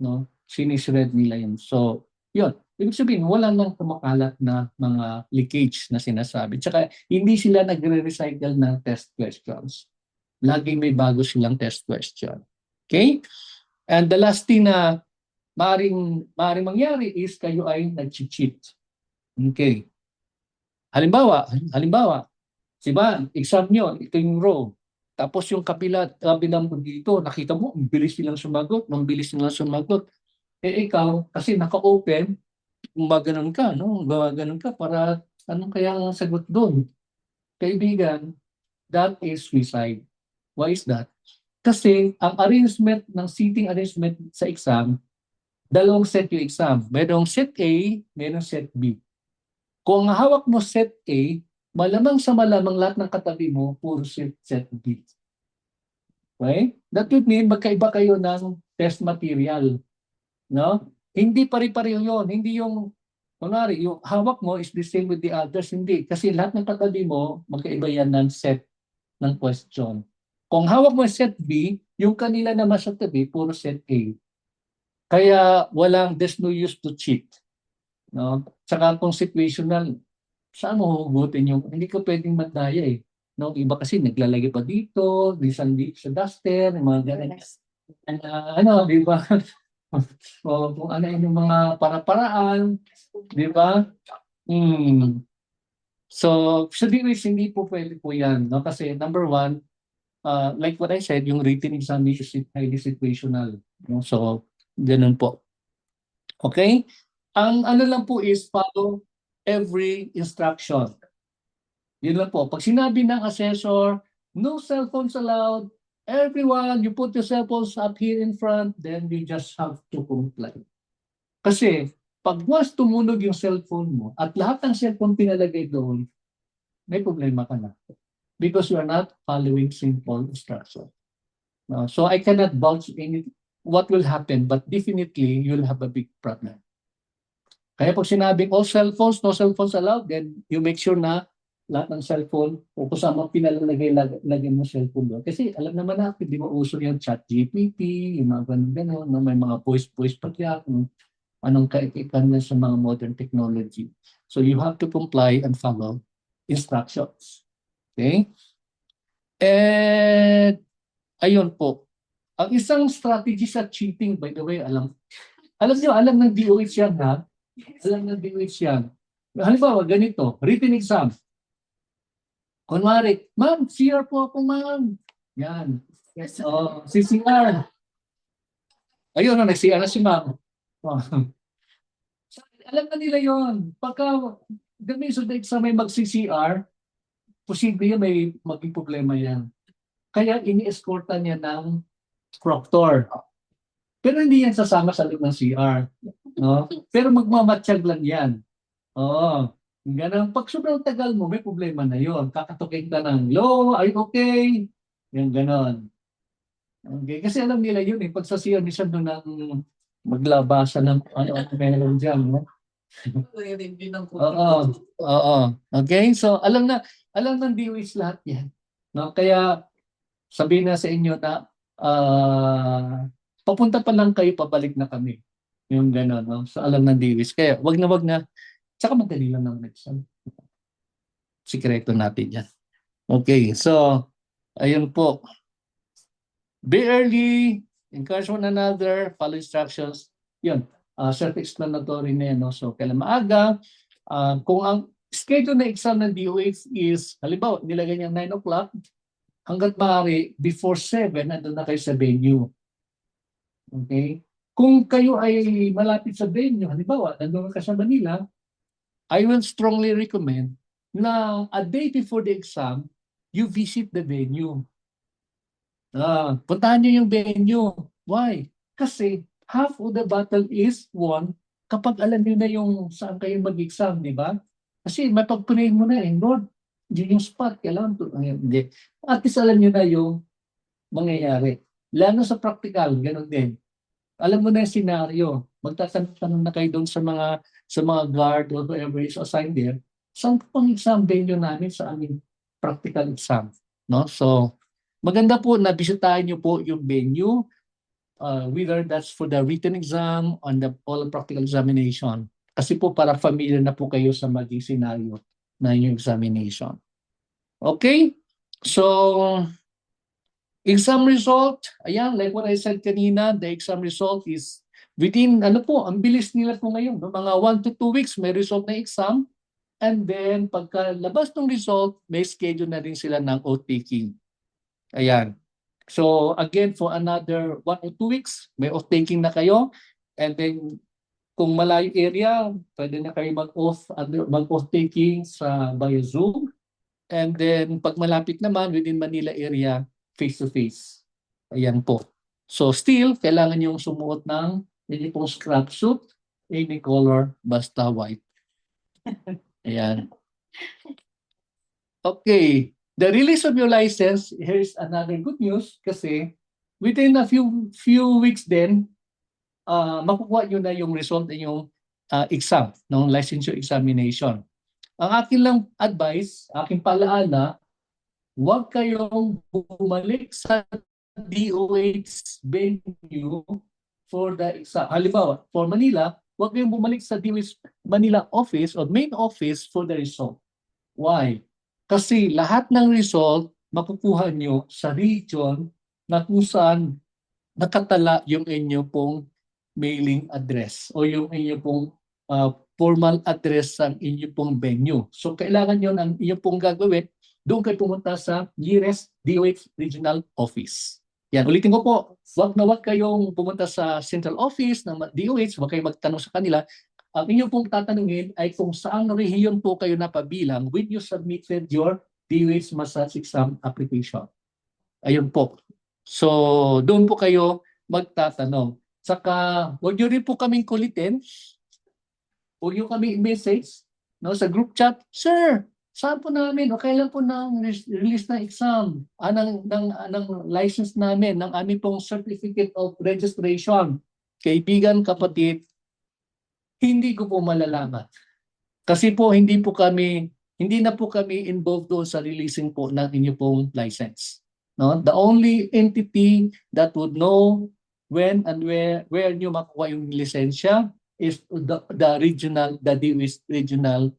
no? Sinisread nila yan. So, yun. Ibig sabihin, wala nang kumakalat na mga leakage na sinasabi. Tsaka hindi sila nagre-recycle ng test questions. Laging may bago silang test question. Okay? And the last thing na maaaring mangyari is kayo ay nag-cheat. Okay. Halimbawa, diba, exam nyo, ito yung row. Tapos yung kabilang mo dito, nakita mo, ang bilis nilang sumagot. Ikaw, kasi naka-open, gumaganon ka, no? Gumaganon ka para anong kaya ang sagot doon? Kaibigan, that is suicide. Why is that? Kasi ang arrangement ng seating arrangement sa exam, dalawang set yung exam. Merong set A, merong set B. Kung hawak mo set A, malamang lahat ng katabi mo, puro set B. Okay? That would mean magkaiba kayo ng test material. No? Hindi pare-pareho yun. Hindi yung, kunwari, yung hawak mo is the same with the others. Hindi. Kasi lahat ng katabi mo, magkaiba yan ng set ng question. Kung hawak mo set B, yung kanila naman sa tabi, puro set A. Kaya there's no use to cheat. No? Tsaka kung situational, saan mo hugutin yung, hindi ko pwedeng mandaya eh. No? Iba kasi naglalagay pa dito, minsan dito sa duster, mga ganun. Di ba? O kung ano yung mga para-paraan, di ba? So, sa DOH, hindi po pwede po yan. No? Kasi number one, like what I said, yung written exam is highly situational. No? So, ganun po. Okay? Ang ano lang po is follow every instruction. Yun lang po. Pag sinabi ng assessor, no cell phones allowed, everyone, you put your cell phones up here in front, then you just have to comply. Kasi, pag once tumunog yung cellphone mo at lahat ng cellphone pinalagay doon, may problema ka na. Because you are not following simple instruction. No? So I cannot vouch what will happen, but definitely you'll have a big problem. Kaya pag sinabing all cell phones, no cell phones allowed, then you make sure na lahat ng cellphone o kasama pinalagay mo cellphone doon. Kasi alam naman natin, di ba uso yung ChatGPT, yung mga ganun, may mga voice pati anong kaikikan na sa mga modern technology. So you have to comply and follow instructions. Okay? And ayun po. Ang isang strategy sa cheating, by the way, alam ng DOH yan, ha? Alam ng DOH yan. Halimbawa, ganito, written exam. Kunwari, ma'am, CR po ako, ma'am. Yan. Yes. Si CR. Ayun, nag-CR na si ma'am. Alam na nila yon. Pagka gamit sa exam may mag-CR, posible yan may maging problema yan. Kaya ini-escortan niya ng proctor. Pero hindi yan sasama sa loob ng CR. No? Pero magmamatsyag lang yan. Oo. Ganun. Pag sobrang tagal mo, may problema na yon. Kakatukin ka ng, "Hello, are you okay?" Yung ganon. Okay. Kasi alam nila yun eh. Pag sa CR, minsan doon ang maglabasan ng meron dyan. No? Oo. Okay? So, alam ng DOH lahat yan. No? Kaya, sabihin na sa inyo na papunta pa lang kayo, pabalik na kami. Yung gano'n, no? So alam ng DOH. Kaya wag na. Tsaka madali lang ng exam. Sikreto natin yan. Okay, so ayun po. Be early, encourage one another, follow instructions. Yun, self-explanatory na yan. No? So, kailan maaga, kung ang schedule na exam ng DOH is, halimbawa, nilagay niya 9 o'clock, hanggat maaari, before 7, nandun na kayo sa venue. Okay? Kung kayo ay malapit sa venue, halimbawa, nandun ka sa Manila, I will strongly recommend na a day before the exam, you visit the venue. Puntahan nyo yung venue. Why? Kasi half of the battle is won kapag alam nyo na yung saan kayo mag-exam, di ba? Kasi mapag-pray mo na Lord, yun yung spot, kailangan to. Hindi. At least alam nyo na yung mangyayari. Lalo sa practical, ganun din. Alam mo na yung scenario. Magtatanong na kayo doon sa mga guard or whoever is assigned there. Saan po ang exam venue namin sa aming practical exam? No? So, maganda po na bisitahin niyo po yung venue, whether that's for the written exam on the all practical examination. Kasi po para familiar na po kayo sa maging scenario na yung examination. Okay? So, exam result, ayan, like what I said kanina, the exam result is within, ang bilis nila po ngayon, no? Mga 1 to 2 weeks may result na exam, and then pagkalabas ng result, may schedule na rin sila ng oath-taking. Ayan. So again, for another 1 or 2 weeks, may oath-taking na kayo, and then kung malayo area, pwede na kayo mag-oath-taking via Zoom, and then pag malapit naman, within Manila area, face-to-face. Ayan po. So still, kailangan yung sumuot ng hindi pong scrap suit, any color, basta white. Ayan. Okay. The release of your license, here's another good news kasi within a few weeks then, makukuha nyo na yung result ng yung exam, ng licensure examination. Ang akin lang advice, aking palaala, huwag kayong bumalik sa DOH venue for the exam. Halimbawa, for Manila, huwag kayong bumalik sa DOH Manila office or main office for the result. Why? Kasi lahat ng result makukuha nyo sa region na kung saan nakatala yung inyo pong mailing address o yung inyo pong formal address ng inyo pong venue. So kailangan yun ang inyo pong gagawin, doon kayo pumunta sa nearest DOH Regional Office. Yan, ulitin ko po, wag kayong pumunta sa central office ng DOH, wag kayong magtanong sa kanila. Ang inyong pong tatanungin ay kung saan rehiyon po kayo napabilang when you submitted your DOH Massage Exam application. Ayun po. So, doon po kayo magtatanong. Saka, huwag nyo rin po kaming kulitin. Huwag nyo kami message sa group chat. Sir, saan po namin? O kailan po ng release ng exam? Ng license namin, ng aming pong certificate of registration. Kaibigan, kapatid, hindi ko po malalaman. Kasi po hindi na po kami involved doon sa releasing po ng inyo pong license. No? The only entity that would know when and where nyo makuha yung lisensya is the DOH regional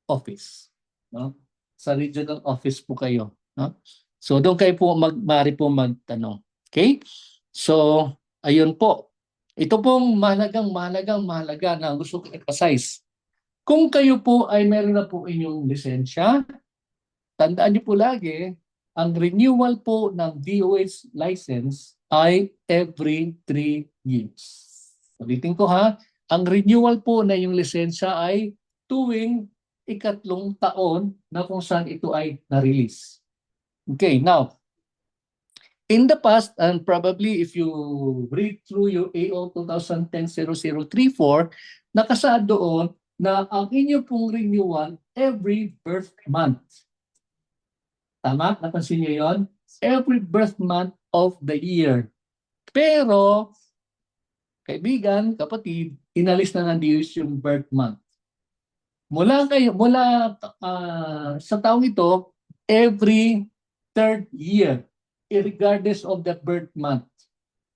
office. No? Sa regional office po kayo. No? So doon kayo po maaari po magtanong. Okay? So ayun po. Ito pong mahalaga na gusto ko emphasize. Kung kayo po ay meron na po inyong lisensya, tandaan niyo po lagi, ang renewal po ng DOH license ay every 3 years. Ulitin ko ha, ang renewal po na yung lisensya ay tuwing ikatlong taon na kung saan ito ay na-release. Okay, now, in the past, and probably if you read through your AO 2010-0034, nakasaad doon na ang inyo pong renewal every birth month. Tama? Napansin niyo yon? Every birth month of the year. Pero, kaibigan, kapatid, inalis na ng DOH yung birth month. Mula sa taong ito, every third year. regardless of the birth month.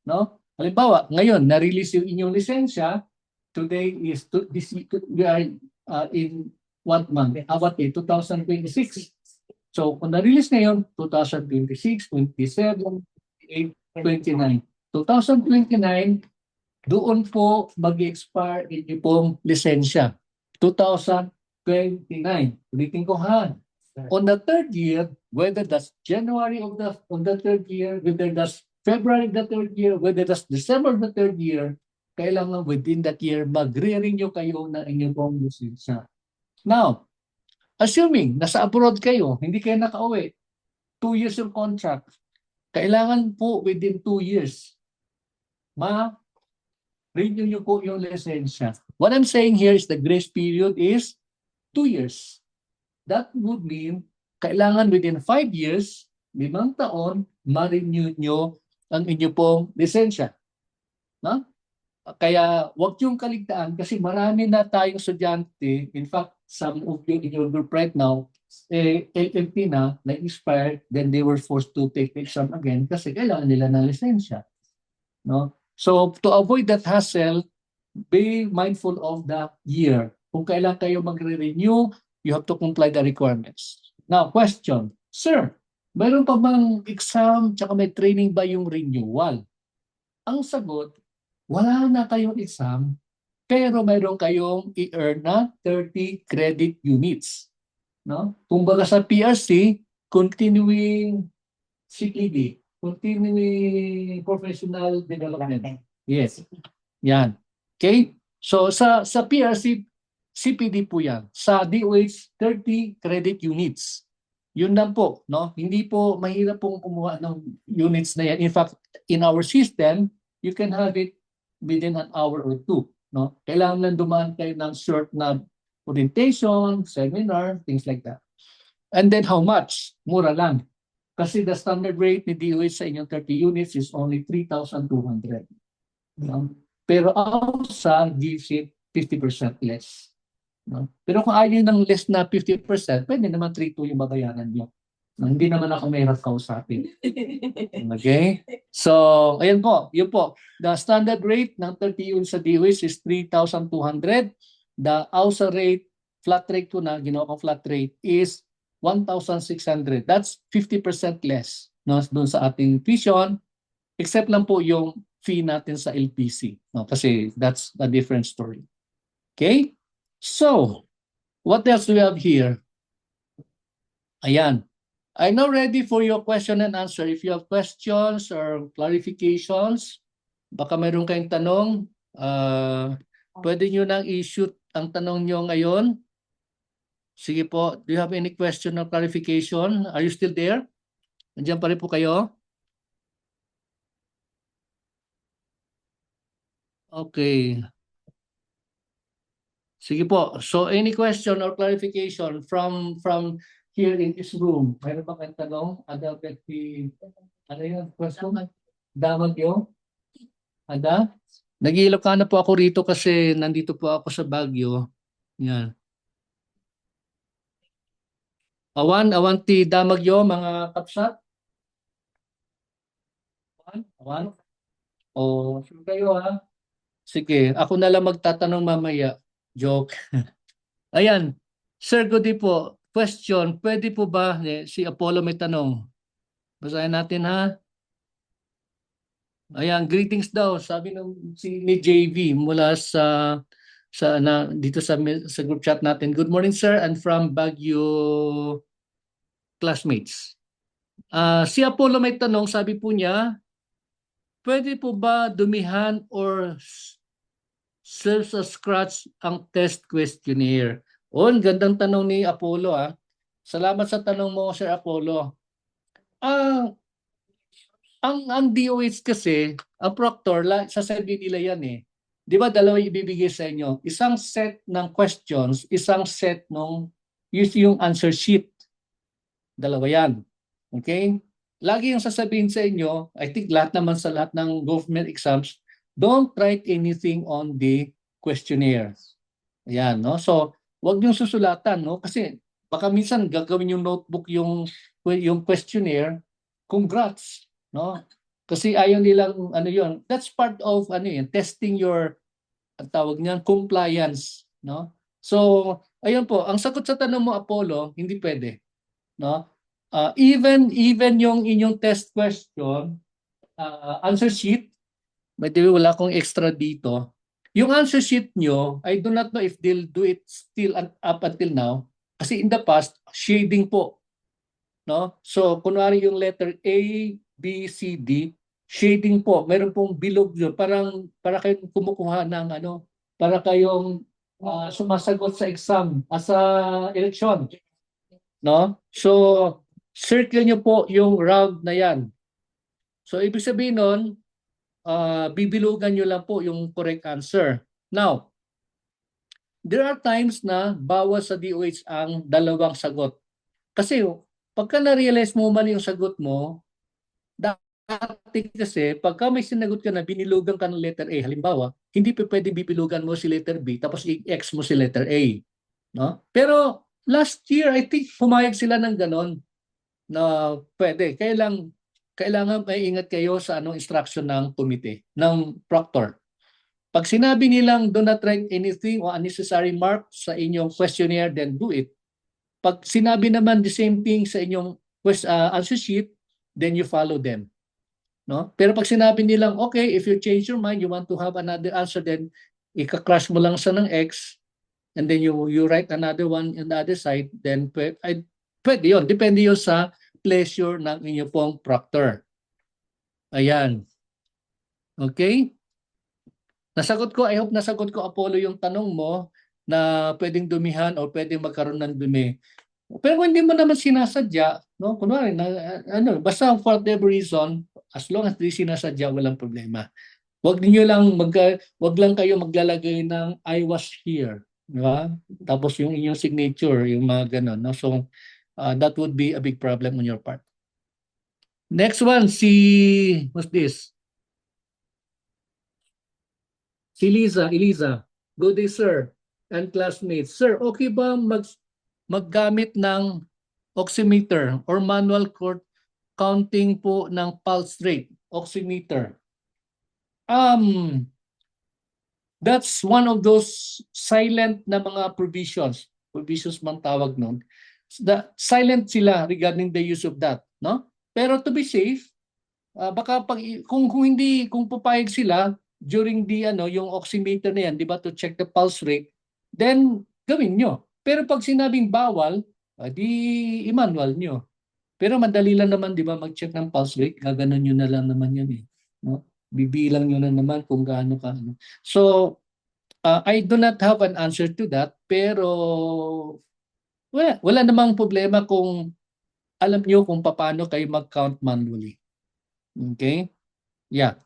No? Halimbawa, ngayon, na-release yung inyong lisensya, today is, we are in what month? What day? 2026. So, kung na-release ngayon, 2026, 27, 28, 29. 2029, doon po mag-expire yung pong lisensya. 2029. Ulitin ko ha. On the third year, whether that's January of the third year, whether that's February of the third year, whether that's December of the third year, kailangan within that year, magre-renew kayo ng inyong pong lisensya. Now, assuming nasa abroad kayo, hindi kayo nakauwi, 2 years yung contract, kailangan po within 2 years, ma-renew nyo po yung lisensya. What I'm saying here is the grace period is 2 years. That would mean, kailangan within 5 years, 5 taon, ma-renew nyo ang inyo pong lisensya. No? Kaya huwag yung kaligtaan kasi marami na tayong estudyante, in fact, some of you in your group right now, LLP na expired, then they were forced to take the exam again kasi kailangan nila ng lisensya. No? So to avoid that hassle, be mindful of the year. Kung kailan kayo magre-renew, you have to comply the requirements. Now, question, Sir, mayroon pa bang exam tsaka may training ba yung renewal? Ang sagot, wala na kayong exam, pero mayroon kayong i-earn na 30 credit units. No? Kumbaga sa PRC, continuing CPD, continuing professional development. Yes. Yan. Okay? So sa PRC, CPD po yan. Sa DOH, 30 credit units. Yun lang po. No? Hindi po mahirap pong kumuha ng units na yan. In fact, in our system, you can have it within an hour or 2. No? Kailangan lang dumaan kayo ng short na orientation, seminar, things like that. And then how much? Mura lang. Kasi the standard rate ni DOH sa inyong 30 units is only 3,200. No? Pero AUSA gives it 50% less. No? Pero kung ayaw ng less na 50%, pwede naman 3,200 yung babayaran nyo. No? Hindi naman ako mahirap kausapin. Okay? So, ayan po. Yun po. The standard rate ng 30 units sa DOH is 3,200. The AUSA rate, flat rate ko na, ginawa kong flat rate, is 1,600. That's 50% less, no, doon sa ating tuition, except lang po yung fee natin sa LPC. No, kasi that's a different story. Okay? So, what else do we have here? Ayan. I'm now ready for your question and answer. If you have questions or clarifications, baka mayroon kayong tanong, pwede nyo nang i-shoot ang tanong nyo ngayon. Sige po, do you have any question or clarification? Are you still there? Nandiyan pa rin po kayo? Okay. Sige po. So any question or clarification from here in this room? Mayroon ba kayong tanong? Ano yun? Question? Damag yun? Ada? Nag-Ilocano po ako rito kasi nandito po ako sa Baguio. Yan. Awan ti damagyo mga kapsat. Awan. O, sure kayo ha. Sige, ako na lang magtatanong mamaya. Joke. Ayan. Sir Godi po, question, pwede po ba, si Apollo may tanong. Basahin natin ha. Ayan, greetings daw, sabi ni JV mula dito sa group chat natin. Good morning sir, and from Baguio classmates. Si Apollo may tanong, sabi po niya, pwede po ba dumihan or serve sa scratch ang test questionnaire? Ang gandang tanong ni Apollo ah. Salamat sa tanong mo, Sir Apollo. Ang DOH kasi, ang proctor, sasabihin nila yan eh. Di ba dalawa ibibigay sa inyo? Isang set ng questions, isang set ng yung answer sheet. Dalawa yan. Okay? Lagi yung sasabihin sa inyo, I think lahat naman sa lahat ng government exams, don't write anything on the questionnaire. Ayan, no? So, wag niyong susulatan, no? Kasi baka minsan gagawin yung notebook yung questionnaire, congrats. no? Kasi ayaw nilang ano yon. That's part of ano yan, testing your ang tawag niyan compliance, no? So, ayun po, ang sagot sa tanong mo Apollo, hindi pwede, no? Even yung inyong test question, answer sheet, by the way, wala akong extra dito. Yung answer sheet nyo, I do not know if they'll do it still up until now. Kasi in the past, shading po. No? So, kunwari yung letter A, B, C, D, shading po. Meron pong bilog yun. Para kayong kumukuha ng ano, para kayong sumasagot sa exam, sa election. No? So, circle nyo po yung round na yan. So, ibig sabihin nun, bibilugan nyo lang po yung correct answer. Now, there are times na bawal sa DOH ang dalawang sagot. Kasi pagka na-realize mo mali yung sagot mo, dati kasi pagka may sinagot ka na binilugan ka ng letter A, halimbawa, hindi pa pwede bibilugan mo si letter B tapos i-X mo si letter A. No? Pero last year, I think pumayag sila ng ganon na pwede. Kailangan may ingat kayo sa anong instruction ng committee, ng proctor. Pag sinabi nilang do not write anything or unnecessary mark sa inyong questionnaire, then do it. Pag sinabi naman the same thing sa inyong answer sheet, then you follow them. No? Pero pag sinabi nilang, okay, if you change your mind, you want to have another answer, then ika-crush mo lang sa ng X, and then you write another one on the other side, then pwede yun. Depende yun sa pleasure ng inyong pong proctor. Ayan. Okay? Nasagot ko, I hope nasagot ko, Apollo, yung tanong mo na pwedeng dumihan o pwedeng magkaroon ng dumi. Pero kung hindi mo naman sinasadya, no? Kunwari, basta for whatever reason, as long as di sinasadya, walang problema. Wag lang kayo maglalagay ng I was here, di ba? Tapos yung inyong signature, yung mga ganun, no? So that would be a big problem on your part. Next one, what's this? Si Eliza. Good day, sir. And classmates. Sir, okay ba maggamit ng oximeter or manual counting po ng pulse rate, oximeter? That's one of those silent na mga provisions man tawag nun. Silent sila regarding the use of that, no? Pero to be safe, baka kung papayag sila during yung oximeter na yan, di ba, to check the pulse rate, then gawin nyo. Pero pag sinabing bawal, di i-manual nyo. Pero madali lang naman, di ba, mag-check ng pulse rate, gaganon nyo na lang naman yan eh. No? Bibilang nyo na naman kung gaano ka. So, I do not have an answer to that, pero wala namang problema kung alam nyo kung paano kayo mag-count manually. Okay? Yeah.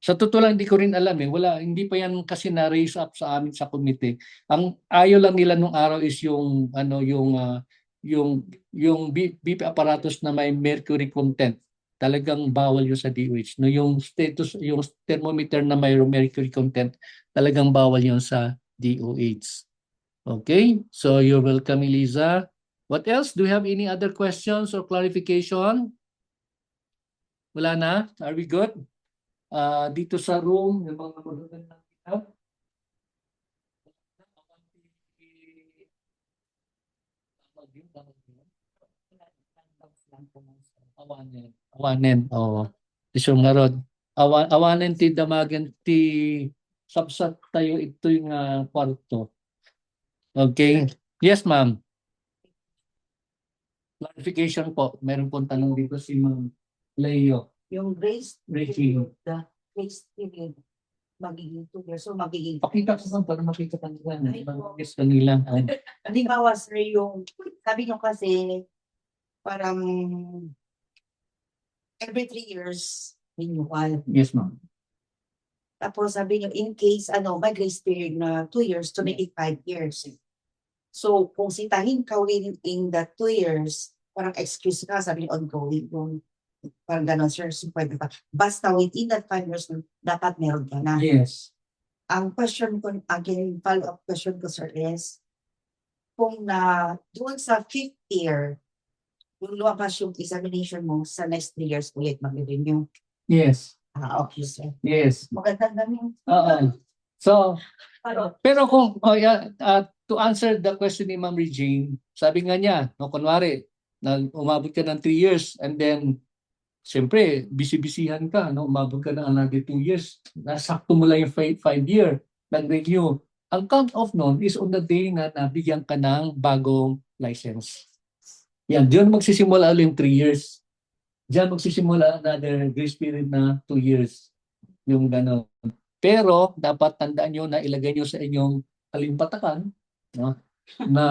Sa totoo lang, hindi ko rin alam eh. Hindi pa yan kasi na-raise up sa amin sa committee. Ang ayaw lang nila nung araw is yung BP apparatus na may mercury content. Talagang bawal yun sa DOH. No, yung thermometer na may mercury content, talagang bawal yun sa DOH. Okay? So you're welcome, Eliza. What else? Do you have any other questions or clarification? Wala na? Are we good? Dito sa room, yung mga magulang na kita. Awanen. Oo. Isyo nga rod. Awanen ti damagan ti sapsat tayo ito yung kwarto. Okay. Yes, ma'am. Clarification po. Meron pong tanong dito si Ma'am Leo. Yung grace Regine. the grace period, magiging 2 years. So magiging Pakita ko lang para makita kanila. Mag-guess kanila. halimbawa, sir, yung sabi nyo kasi parang every 3 years renewal. Yes, ma'am. Tapos sabi nyo, in case, may grace period na 2 years to make it 5 years. So, kung sitahin ka in that 2 years, parang excuse ka, sabi nyo, ongoing yung parang gano'n, sir, so pwede pa. Basta within that 5 years, dapat meron ka na. Yes. Ang question ko, again, follow-up question ko, sir, is, kung doon sa 5th year, Kung lumabas yung examination mo sa next 3 years ulit mag-renew. Yes. Okay, sir. Yes. Magandang gamin. Oo. So, Pero, pero kung, to answer the question ni Ma'am Regine, sabi nga niya, no, kunwari, umabot ka ng 3 years and then, siyempre, busy-busyhan ka, no, umabot ka ng another 2 years, nasakto mo lang yung 5 year, nag-renew. Ang count off nun is on the day na nabigyan ka ng bagong license. Yan, diyan magsisimula ulit yung 3 years. Diyan magsisimula another grace period na 2 years. Yung gano'n. Pero dapat tandaan nyo na ilagay nyo sa inyong alimpatakan, no, na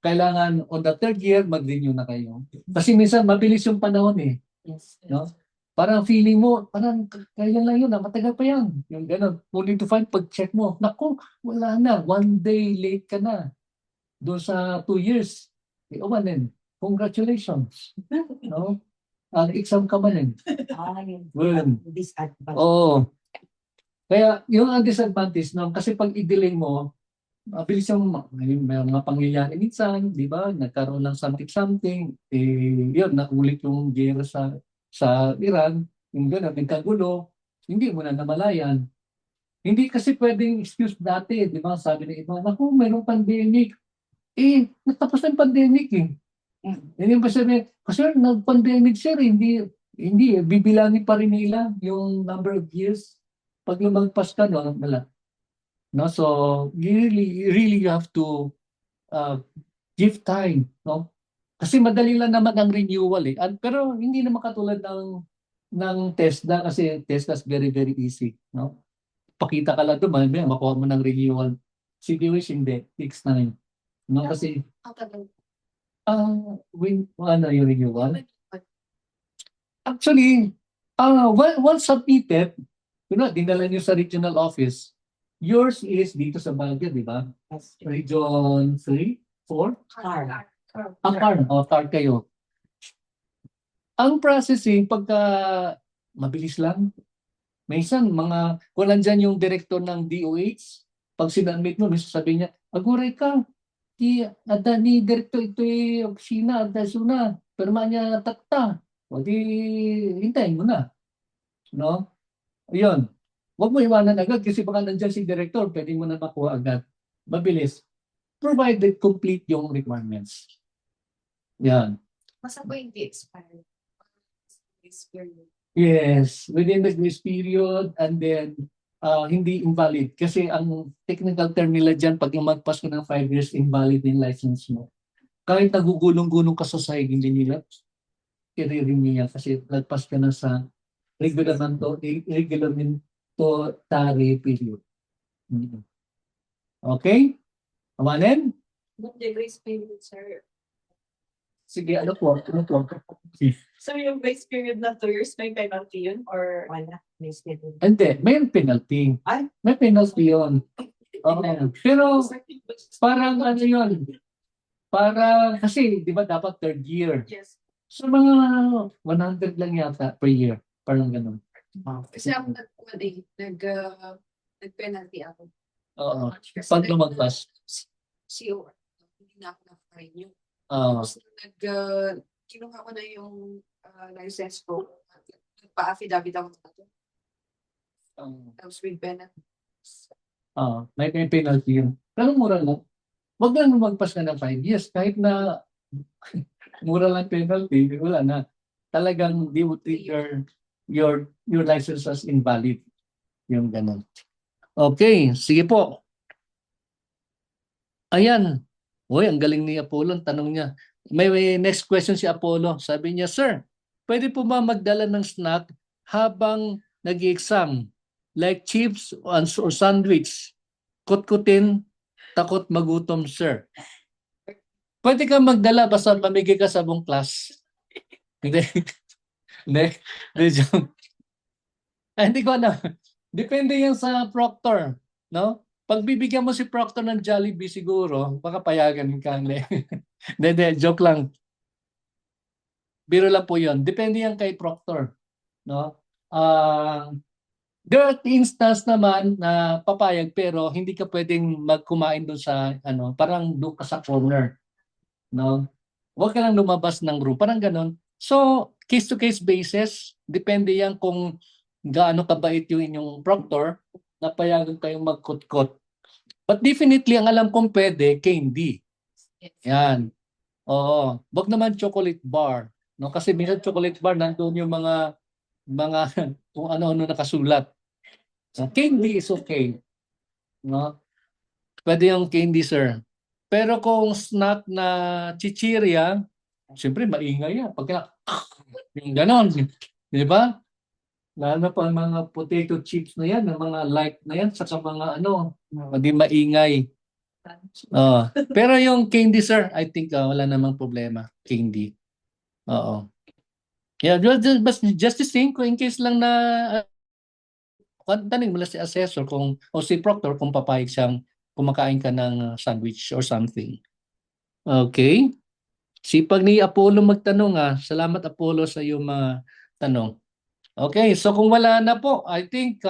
kailangan on the 3rd year mag-renew na kayo. Kasi minsan mabilis yung panahon eh. yes. No? Parang feeling mo, parang kaya lang yun, matagal pa yan. Yung gano'n. Only to find, pag-check mo, naku, wala na, 1 day late ka na. Doon sa 2 years. Din. Congratulations. No? Exam ka man din. Yun. Well, Disadvantage. Oo. Kaya yung ang disadvantage no, kasi pag i-delay mo, mabilis yung may mga pangyayari minsan, di ba? Nagkaroon ng something, yun, naulit yung gera sa Iran, yung gano'n, nagkagulo, hindi mo na namalayan. Hindi kasi pwedeng excuse dati, di ba? Sabi ng iba, naku, mayroong pandemic. Natapos na yung pandemic eh. Hindi pa sabi, kasi nag-pandemic sir, hindi, bibilangin pa rin nila yung number of years. Pag lumagpas ka, no, wala. No, so you really have to give time, no? Kasi madali lang naman ang renewal eh. Pero hindi naman katulad ng TESDA kasi TESDA is very very easy, no? Pakita ka lang doon, may makuha mo ng renewal. CDWs hindi, fixed na yun. No, kasi ano yung renewal? Actually, once submitted, dinala nyo sa regional office, yours is dito sa Baguio, di ba? Region 3, 4? TAR kayo. Ang processing, pagka mabilis lang, minsan, kung nandyan yung director ng DOH, pag sinamit mo, minsan sabi niya, aguray ka, ada ni director ito opisina, ada suna, perma niya takta. O di, hintayin mo na. No? Ayun. Huwag mo iwanan agad kasi baka nandyan si director, pwede mo na makuha agad. Mabilis. Provided complete yung requirements. Yan. Masa po hindi expired? Yes, within the grace period and then hindi invalid. Kasi ang technical term nila dyan, pag lumagpas ka ng 5 years, invalid yung license mo. Kahit nagugulong-gulong ka sa sahig, hindi nila i-renew yan kasi lagpas ka na sa regulatory period. Okay? Amanin? Not the grace period, sir. Sige, ano po? So yung grace period na 2 years, may penalty yun? Or Wala. May schedule. Hindi, may penalty. Ay? May penalty yun. Oo. Pero parang ano yun? Para, kasi di ba dapat 3rd year? yes. So mga 100 lang yata per year. Parang ganun. Kasi ako nag-penalty ako. Oo. Kasi Pag lumagpas. COR, hindi na ako na-renew. Oo. Tapos kinuha ko na yung license ko. Nagpa-affidavit ako na ito. Tapos with penalty. May penalty yun. Pero mura lang. Huwag lang lumagpas ka ng 5 years. Kahit na mura lang penalty, wala na. Talagang they would treat your license as invalid. Yung ganun. Okay, sige po. Ayan. Uy, ang galing ni Apollo. Ang tanong niya. May next question si Apollo. Sabi niya, Sir, pwede po ba magdala ng snack habang nag-exam? Like chips or sandwich? Kutkutin, takot magutom, sir. Pwede ka magdala basta mamigay ka sa buong class. Hindi. Hindi, joke. Hindi ko alam. Depende yan sa proctor. No? Pag bibigyan mo si proctor ng Jollibee siguro, baka payagan ka. Hindi, joke lang. Biro lang po yun. Depende yan kay proctor. No? There are instances naman na papayag pero hindi ka pwedeng magkumain doon sa parang doon ka sa corner, no? Huwag ka lang lumabas ng room. Parang ganon. So, case-to-case basis, depende yan kung gaano kabait yung inyong proctor na payagan kayong magkot-kot. But definitely, ang alam kong pwede, candy. Yan. Oo. Wag naman chocolate bar. No? Kasi minsan chocolate bar, nandun yung mga kung ano-ano nakasulat. So, candy is okay. No? Pwede yung candy, sir. Pero kung snack na chichirya, siyempre maingay yan. Pagka yung ganon. Di ba? Lalo na pa ang mga potato chips na yan, ang mga light na yan, saka mga ano, hindi maingay. Pero yung candy, sir, I think wala namang problema. Candy. Oo. Yeah, just the same, kung in case lang na tanong mo lang si assessor kung, o si proctor kung papayag siyang kumakain ka ng sandwich or something. Okay? Sipag ni Apollo magtanong Salamat Apollo sa iyong mga tanong. Okay, so kung wala na po, I think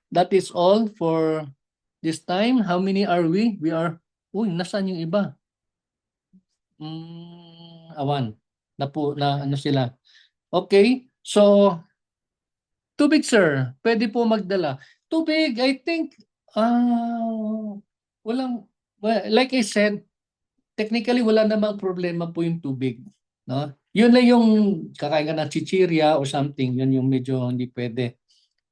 that is all for this time. How many are we? We are, nasaan yung iba? Awan. Na ano sila. Okay, so tubig, sir. Pwede po magdala. Tubig, I think, like I said, technically wala namang problema po yung tubig. No? Yun lang yung kakain ka ng chichirya or something, yun yung medyo hindi pwede.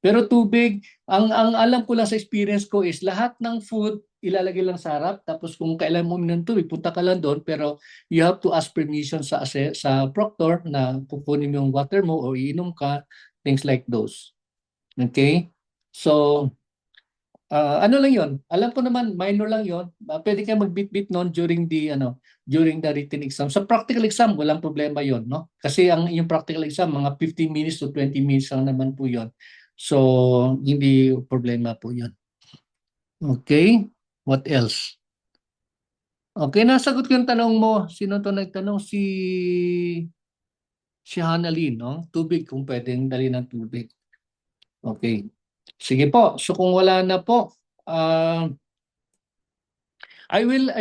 Pero tubig, ang alam ko lang sa experience ko is lahat ng food ilalagay lang sa harap, tapos kung kailan mo ng tubig, punta ka lang doon, pero you have to ask permission sa proctor na kukunin mo yung water mo o iinom ka, things like those. Okay? So, ano lang yon? Alam ko naman minor lang yon. Pwede kayo magbit-bit noon during the written exam. Sa practical exam, walang problema yon, no? Kasi yung practical exam mga 15 minutes to 20 minutes lang naman po yon. So, hindi problema po yon. Okay? What else? Okay, nasagot ko yung tanong mo. Sino to nagtanong? Si Hanalyn, no? Tubig, kung pwedeng dali ng tubig. Okay. Sige po. So kung wala na po, I will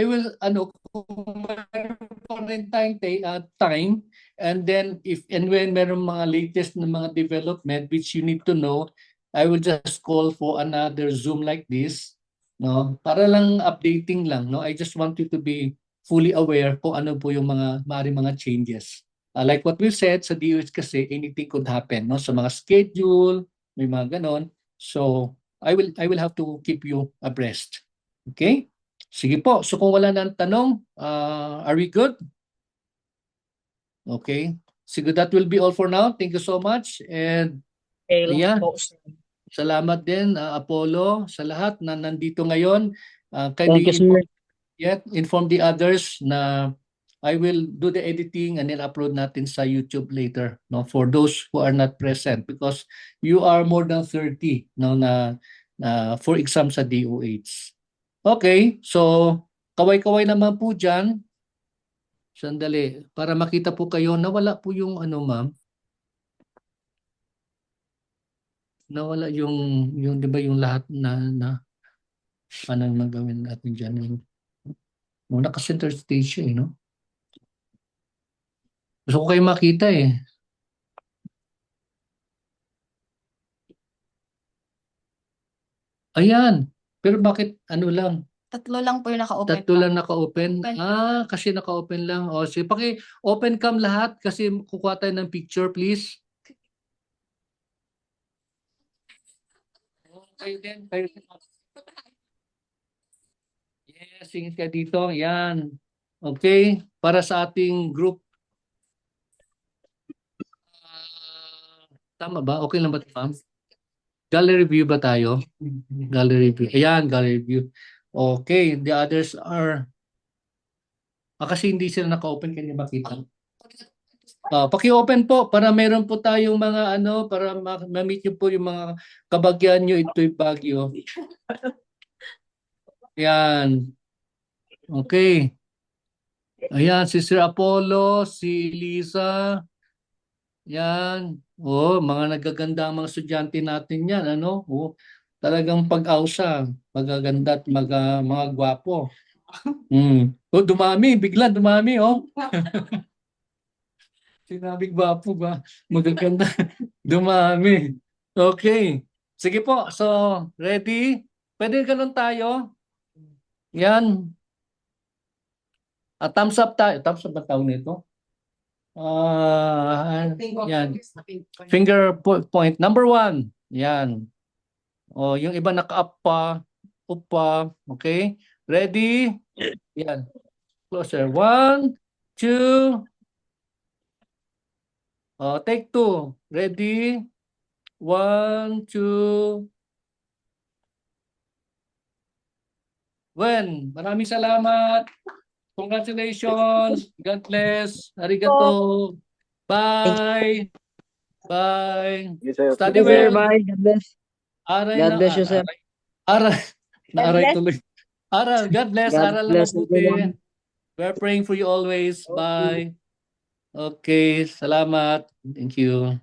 kung meron po rin time, and then if and when meron mga latest na mga development which you need to know, I will just call for another Zoom like this, no? Para lang updating lang, no? I just want you to be fully aware kung ano po yung maaaring mga changes. Like what we said sa DOH kasi anything could happen, no? Sa mga schedule, may mga ganon. So I will have to keep you abreast. Okay? Sige po. So kung wala nang tanong, are we good? Okay. Sige, that will be all for now. Thank you so much. And yeah, salamat din Apollo sa lahat na nandito ngayon. Thank you, sir. Inform the others na I will do the editing and then upload natin sa YouTube later, no, for those who are not present, because you are more than 30 no na for exam sa DOH. Okay, so kaway-kaway naman po dyan. Sandali, para makita po kayo, nawala po yung ma'am. Nawala yung di ba yung lahat na ano nang gawin natin dyan. Muna ka center stage no? Gusto ko kayo makita Ayan, pero bakit lang? Tatlo lang po yung naka-open. Tatlo lang naka-open. Kasi naka-open lang. O, sige, paki-open cam lahat kasi kukuha tayo ng picture, please. Kayo din. Yes, singit ka dito. Yan. Okay. Para sa ating group. Tama ba? Okay lang ba ito, ma'am? Gallery view ba tayo? Gallery view. Ayan, gallery view. Okay, the others are kasi hindi sila naka-open, kanya makita. Paki-open po para meron po tayong mga para ma-meet niyo po yung mga kabagyan niyo, ito'y Baguio. Yan. Okay. Ayan, si Sir Apollo, si Lisa. Yan. Mga nagaganda mga estudyante natin yan, talagang pag-ausa, magaganda at mga gwapo. Oh, dumami. Bigla dumami, oh. Sinabing gwapo ba? Magaganda. Dumami. Okay. Sige po. So, ready? Pwede ganun tayo? Yan. Thumbs up tayo. Thumbs up ba tawag nito? Yan. Finger point. Number 1. Yan. O, yung iba naka-up pa. Up pa. Okay? Ready? Yan. Closer. 1, 2. Take 2. Ready? 1, 2. Maraming salamat. Congratulations. God bless. Arigato. Bye. Bye. Study Yes, sir. well. Bye. God bless. Aral God na bless you, sir. aral. Naaray bless. tuloy. Aral. God bless. God Aral na bless mabuti. everyone. We're praying for you always. Bye. Okay. Salamat. Thank you.